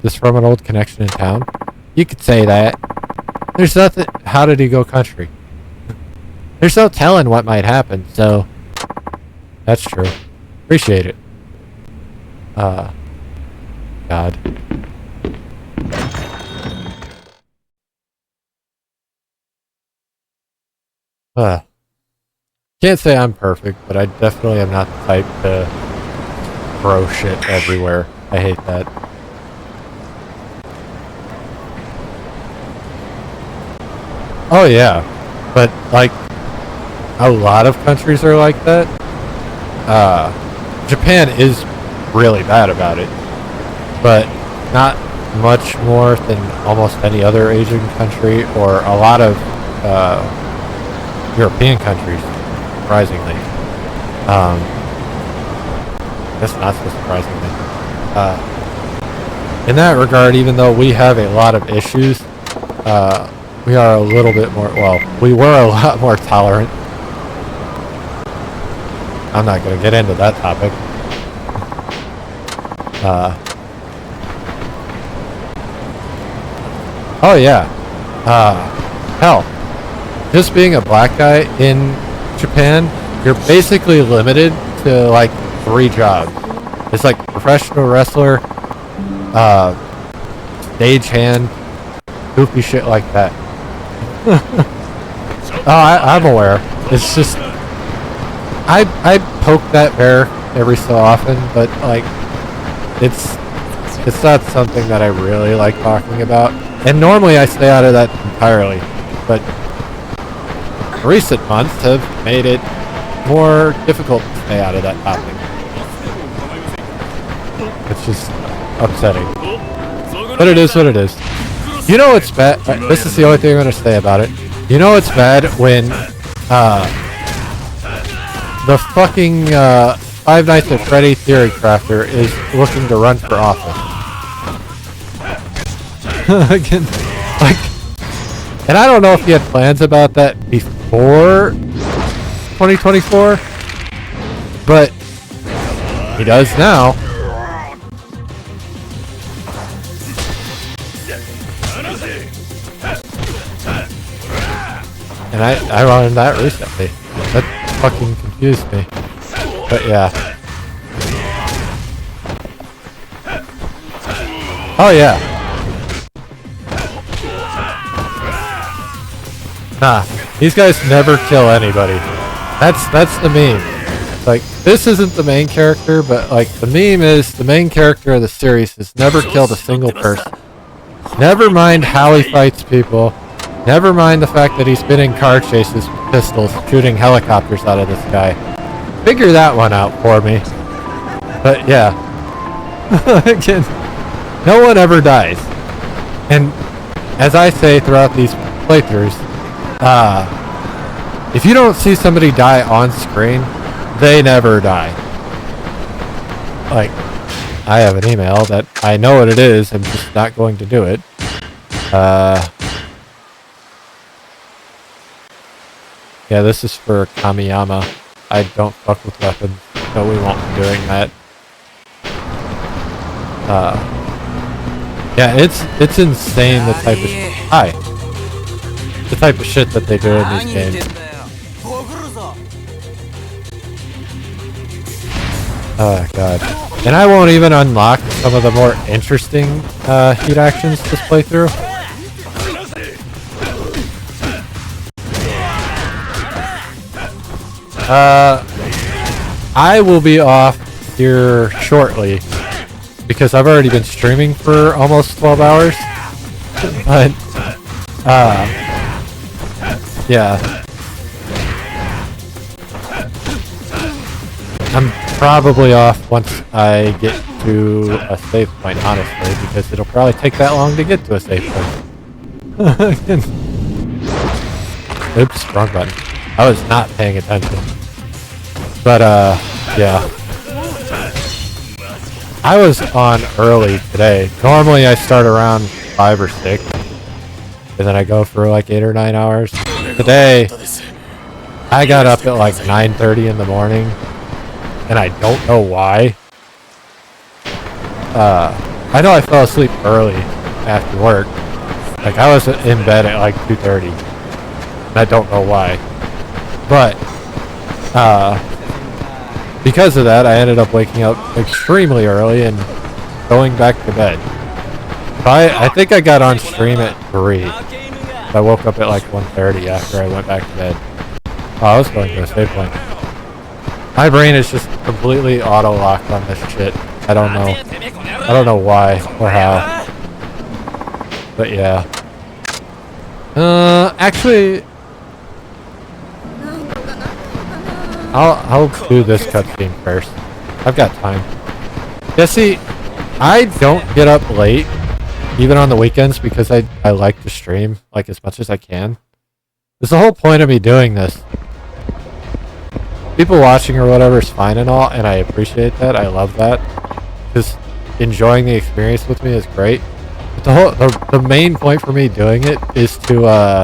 This from an old connection in town? You could say that. There's nothing. How did he go country? There's no telling what might happen, so. That's true. Appreciate it. God. Can't say I'm perfect, but I definitely am not the type to throw shit everywhere. I hate that. Oh yeah, but like a lot of countries are like that. Japan is really bad about it, but not much more than almost any other Asian country or a lot of European countries, surprisingly. That's not so surprisingly. In that regard, even though we have a lot of issues, we are a little bit more, well, we were a lot more tolerant. I'm not going to get into that topic. Oh yeah. Hell, just being a black guy in Japan, you're basically limited to like 3 jobs. It's like professional wrestler, stagehand, goofy shit like that. Oh, I'm aware. It's just I poke that bear every so often, but like it's not something that I really like talking about. And normally I stay out of that entirely, but recent months have made it more difficult to stay out of that topic. It's just upsetting. But it is what it is. You know it's bad. This is the only thing I'm going to say about it. You know it's bad when the fucking Five Nights at Freddy theory crafter is looking to run for office. Again, like, and I don't know if he had plans about that before 2024, but he does now. And I learned that recently. That fucking confused me. But yeah. Oh yeah. Nah, these guys never kill anybody. That's the meme. Like, this isn't the main character, but like the meme is the main character of the series has never killed a single person. Never mind how he fights people. Never mind the fact that he's been in car chases with pistols, shooting helicopters out of the sky. Figure that one out for me. But yeah. Again, no one ever dies. And as I say throughout these playthroughs, if you don't see somebody die on screen, they never die. Like, I have an email that I know what it is, I'm just not going to do it. Yeah, this is for Kamiyama. I don't fuck with weapons, so we won't be doing that. Yeah, it's insane the type of the type of shit that they do in these games. Oh god. And I won't even unlock some of the more interesting heat actions this playthrough. I will be off here shortly because I've already been streaming for almost 12 hours. But, yeah. I'm probably off once I get to a save point, honestly, because it'll probably take that long to get to a save point. Oops, wrong button. I was not paying attention. But, yeah. I was on early today. Normally I start around 5 or 6. And then I go for like 8 or 9 hours. Today, I got up at like 9:30 in the morning. And I don't know why. I know I fell asleep early after work. Like, I was in bed at like 2:30. And I don't know why. But, because of that, I ended up waking up extremely early and going back to bed. So I think I got on stream at 3. I woke up at like 1:30 after I went back to bed. Oh, I was going to a save point. My brain is just completely auto-locked on this shit. I don't know. I don't know why or how. But yeah. Actually, I'll do this cutscene first. I've got time. Yeah, see, I don't get up late, even on the weekends, because I like to stream like as much as I can. That's the whole point of me doing this. People watching or whatever is fine and all, and I appreciate that. I love that. Because enjoying the experience with me is great. But the main point for me doing it is to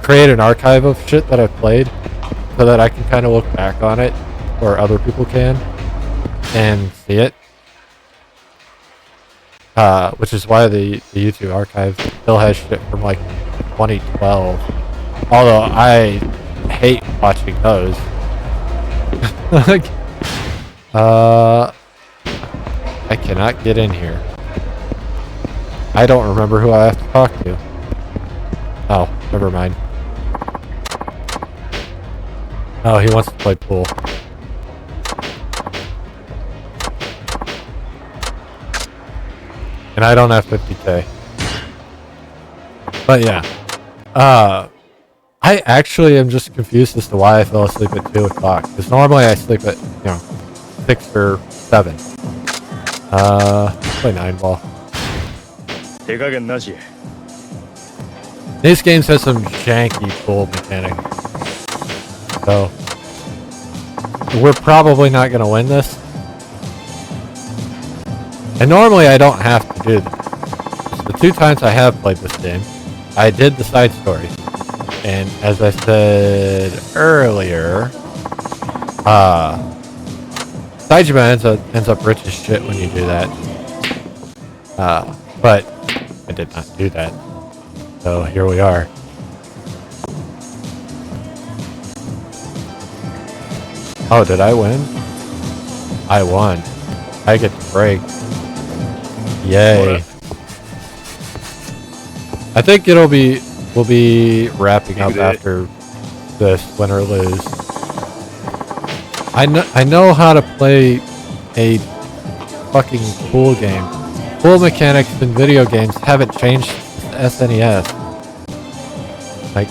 create an archive of shit that I've played so that I can kind of look back on it, or other people can, and see it. which is why the YouTube archive still has shit from like 2012. Although I hate watching those. Like, I cannot get in here. I don't remember who I have to talk to. Oh, never mind. Oh, he wants to play pool. And I don't have 50k. But yeah. I actually am just confused as to why I fell asleep at 2 o'clock. Because normally I sleep at, 6 or 7. Play 9-ball. These games have some janky pool mechanics. So, we're probably not going to win this. And normally I don't have to do this. The 2 times I have played this game, I did the side story. And as I said earlier, Saijima ends up rich as shit when you do that. But I did not do that. So here we are. Oh, did I win? I won. I get to break. Yay. I think we'll be wrapping up after this, win or lose. I know how to play a fucking pool game. Pool mechanics in video games haven't changed since the SNES. Like,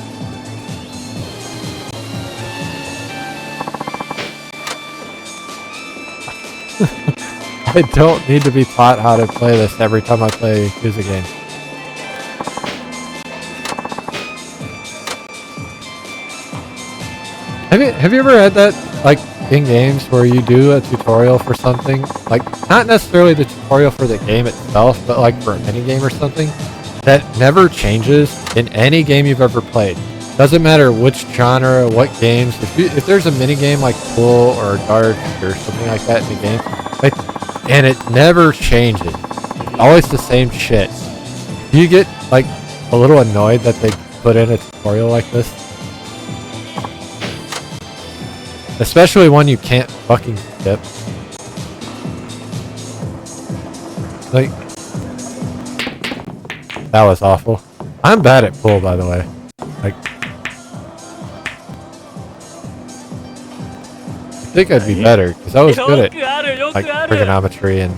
I don't need to be taught how to play this every time I play a Yakuza game. Have you ever had that, like, in games where you do a tutorial for something, like, not necessarily the tutorial for the game itself, but like for a minigame or something, that never changes in any game you've ever played? Doesn't matter which genre, what games, if there's a minigame like pool or darts or something like that in the game, like, and it never changes. It's always the same shit. Do you get, like, a little annoyed that they put in a tutorial like this? Especially one you can't fucking skip. Like, that was awful. I'm bad at pool, by the way. Like, I think I'd be better, because I was good at, like, trigonometry and,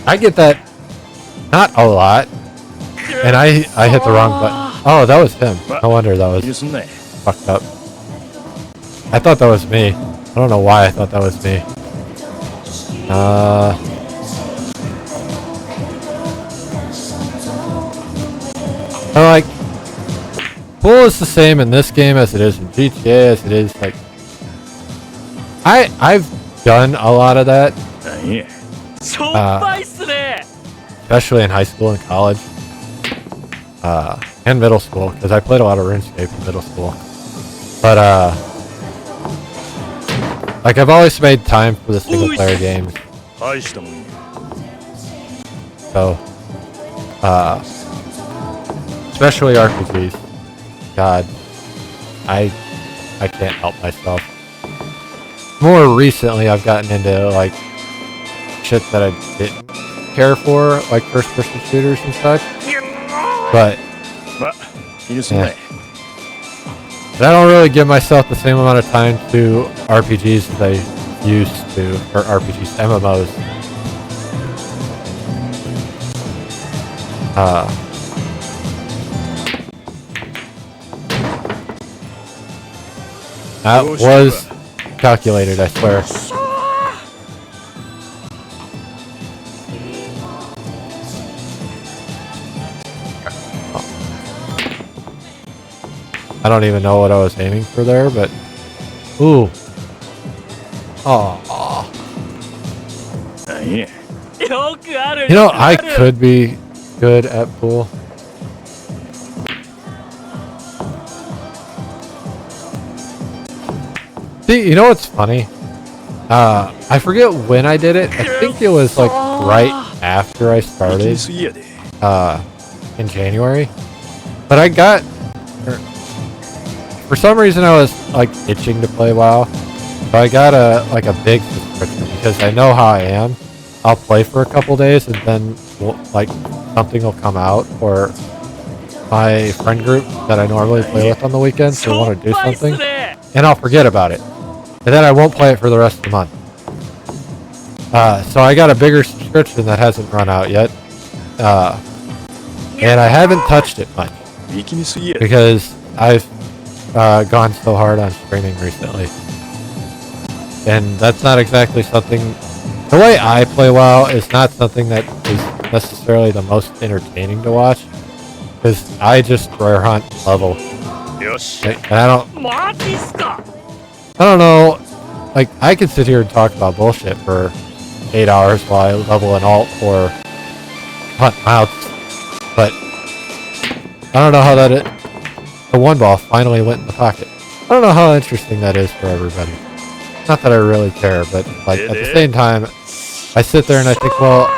I get that. Not a lot. And I hit the wrong button. Oh, that was him. No wonder that was fucked up. I thought that was me. I don't know why I thought that was me. Like, pool is the same in this game as it is in GTA, as it is, like... I've done a lot of that. Especially in high school and college. And middle school, because I played a lot of RuneScape in middle school. But, like, I've always made time for the single-player games. So, especially RPGs. God, I can't help myself. More recently, I've gotten into, like, shit that I didn't care for, like first-person shooters and such. But yeah. But I don't really give myself the same amount of time to RPGs as I used to, or RPGs, MMOs. That was calculated, I swear. I don't even know what I was aiming for there, but... Ooh. Oh. You know, I could be good at pool. See, you know what's funny? I forget when I did it. I think it was like right after I started, in January. But I got, for some reason I was like itching to play WoW. So I got a big subscription because I know how I am. I'll play for a couple days and then like something will come out, or my friend group that I normally play with on the weekends will want to do something, and I'll forget about it. And then I won't play it for the rest of the month. So I got a bigger subscription that hasn't run out yet. And I haven't touched it much because I've gone so hard on streaming recently. And that's not exactly something... The way I play WoW is not something that is necessarily the most entertaining to watch, because I just rare hunt level. And I don't know, like, I could sit here and talk about bullshit for 8 hours while I level an alt or hunt mounts, but I don't know how that is. The one ball finally went in the pocket. I don't know how interesting that is for everybody. Not that I really care, but like at the same time, I sit there and I think, well,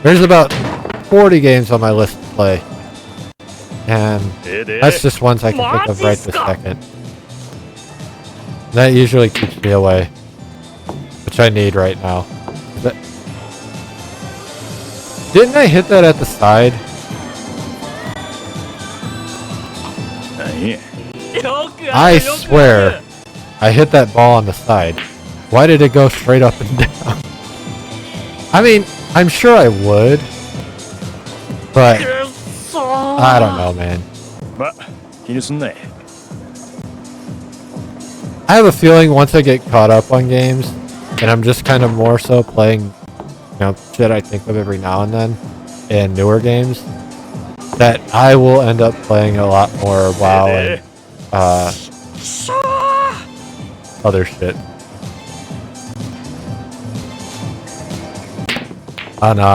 there's about 40 games on my list to play, and that's just ones I can think of right this second. That usually keeps me away, which I need right now. Didn't I hit that at the side? I swear I hit that ball on the side. Why did it go straight up and down? I mean, I'm sure I would, but I don't know, man. I have a feeling once I get caught up on games, and I'm just kind of more so playing, you know, shit I think of every now and then, and newer games, that I will end up playing a lot more WoW and other shit. No,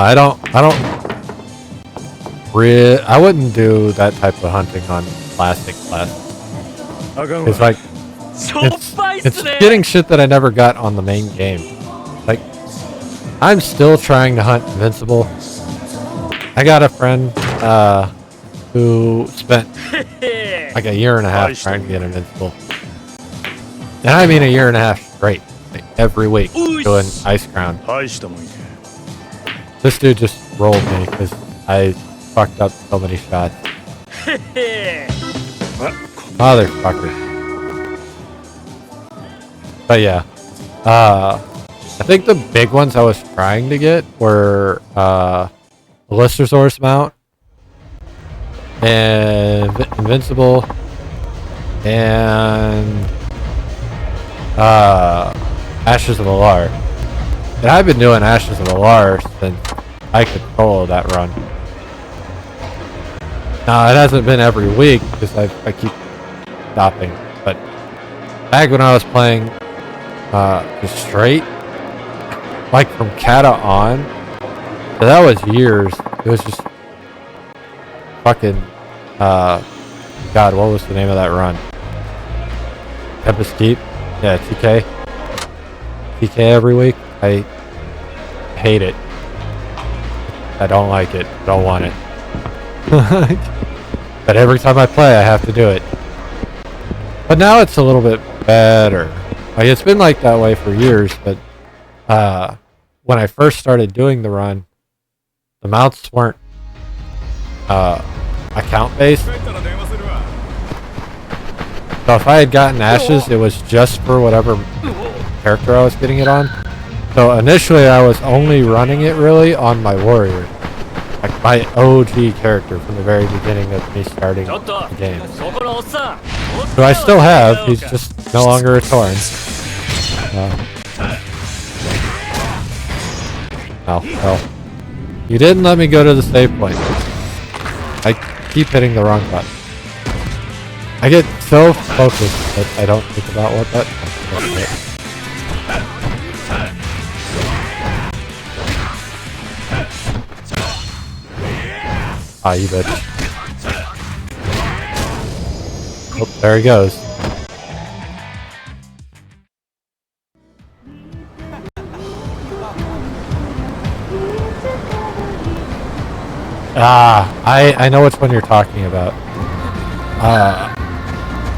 I wouldn't do that type of hunting on classic. It's like, it's getting shit that I never got on the main game. Like, I'm still trying to hunt Invincible. I got a friend, who spent like a year and a half trying to get Invincible. And I mean a year and a half straight. Like, every week, doing Ice Crown. This dude just rolled me because I fucked up so many shots. Motherfucker. But yeah. I think the big ones I was trying to get were Listersaurus mount and Invincible and Ashes of Alar. And I've been doing Ashes of Alar since I could solo that run. Now, it hasn't been every week because I keep stopping. But back when I was playing just straight, like from Kata on, so that was years. It was just fucking, God, what was the name of that run? Tempest Deep? Yeah, TK. TK every week. I hate it. I don't like it. Don't want it. But every time I play, I have to do it. But now it's a little bit better. Like, it's been like that way for years, but when I first started doing the run, the mounts weren't account-based. So if I had gotten Ashes, it was just for whatever character I was getting it on. So initially I was only running it really on my warrior. Like my OG character from the very beginning of me starting the game. So I still have, he's just no longer a Tauren. Oh, well. You didn't let me go to the save point. I keep hitting the wrong button. I get so focused that I don't think about what button I'm supposed to hit. Ah, you bitch. Oh, there he goes. I know which one you're talking about.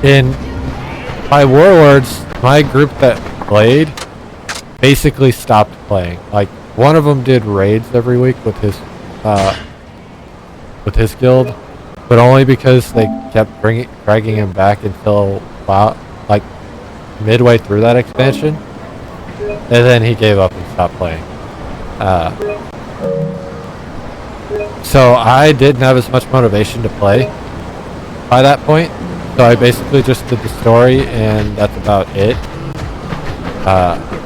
In my Warlords, my group that played basically stopped playing. Like, one of them did raids every week with his guild, but only because they kept dragging him back until like midway through that expansion, and then he gave up and stopped playing. So I didn't have as much motivation to play by that point, so I basically just did the story, and that's about it.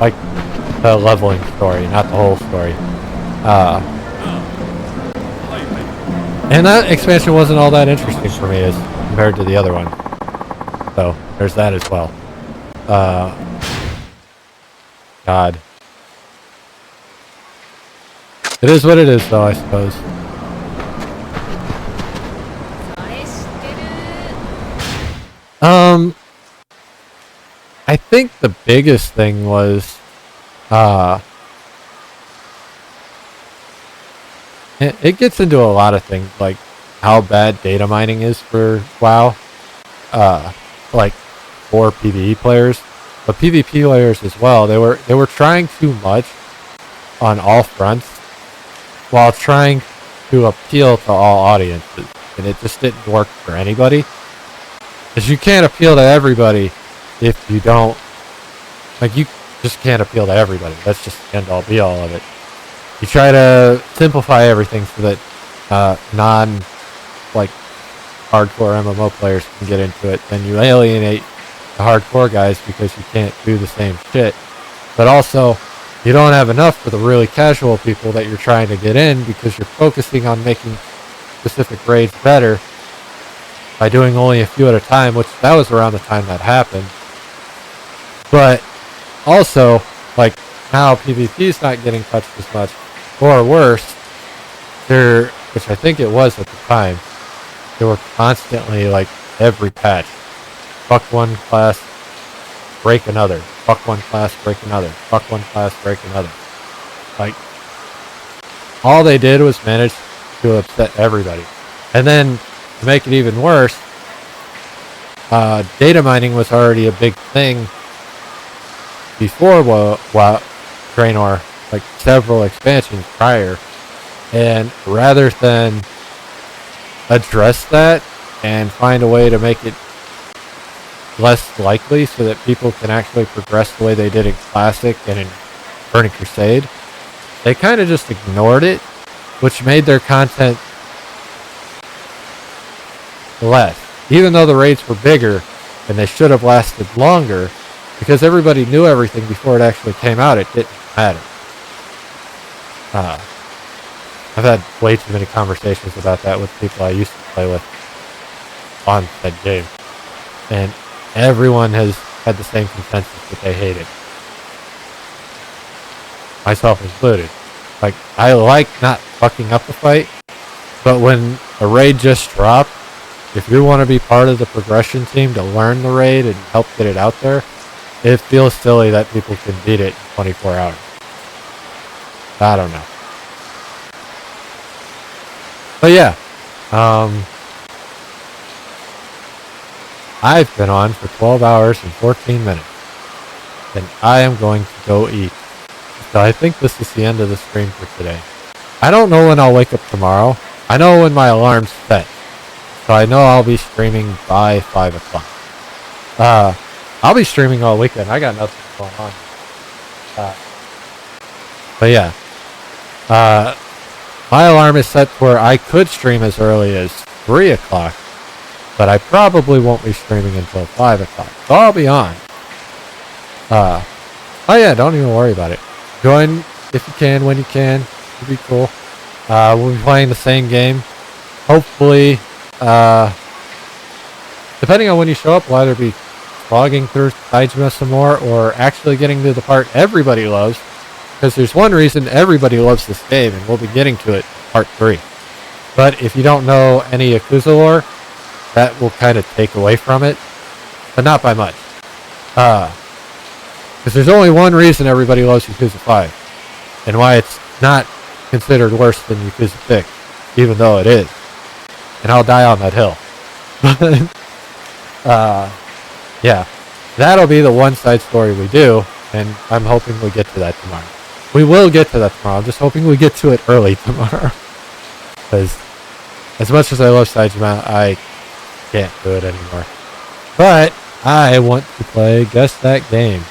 Like the leveling story, not the whole story. And that expansion wasn't all that interesting for me as compared to the other one. So there's that as well. God. It is what it is, though, I suppose. I think the biggest thing was, it gets into a lot of things, like how bad data mining is for WoW, like for PvE players, but PvP players as well. They were trying too much on all fronts while trying to appeal to all audiences, and it just didn't work for anybody. Because you can't appeal to everybody if you don't, like, you just can't appeal to everybody. That's just the end all be all of it. You try to simplify everything so that like hardcore MMO players can get into it, then you alienate the hardcore guys because you can't do the same shit. But also, you don't have enough for the really casual people that you're trying to get in because you're focusing on making specific raids better by doing only a few at a time, which that was around the time that happened. But also, like, now PvP's not getting touched as much, or worse, which I think it was at the time, they were constantly, like, every patch, fuck one class, break another, fuck one class, break another, fuck one class, break another. Like, all they did was manage to upset everybody. And then, to make it even worse, data mining was already a big thing before Draenor, like several expansions prior, and rather than address that and find a way to make it less likely so that people can actually progress the way they did in Classic and in Burning Crusade, they kind of just ignored it, which made their content less. Even though the raids were bigger and they should have lasted longer, because everybody knew everything before it actually came out, it didn't matter. I've had way too many conversations about that with people I used to play with on that game, and everyone has had the same consensus that they hate it, myself included. Like, I like not fucking up the fight, but when a raid just dropped, if you want to be part of the progression team to learn the raid and help get it out there, it feels silly that people can beat it in 24 hours. I don't know. But yeah, I've been on for 12 hours and 14 minutes, and I am going to go eat. So I think this is the end of the stream for today. I don't know when I'll wake up tomorrow. I know when my alarm's set, so I know I'll be streaming by 5 o'clock. I'll be streaming all weekend. I got nothing going on. But yeah. My alarm is set to where I could stream as early as 3 o'clock, but I probably won't be streaming until 5 o'clock. So I'll be on. Oh yeah, don't even worry about it. Join if you can, when you can. It'll be cool. We'll be playing the same game. Hopefully, depending on when you show up, we'll either be slogging through Saijima some more or actually getting to the part everybody loves. Because there's one reason everybody loves this game, and we'll be getting to it part 3. But if you don't know any Yakuza lore, that will kind of take away from it. But not by much. Because there's only one reason everybody loves Yakuza 5. And why it's not considered worse than Yakuza 6. even though it is. And I'll die on that hill. But, yeah. That'll be the one side story we do, and I'm hoping we get to that tomorrow. We will get to that tomorrow. I'm just hoping we get to it early tomorrow. Because as much as I love Saejima, I can't do it anymore. But I want to play Guess That Game.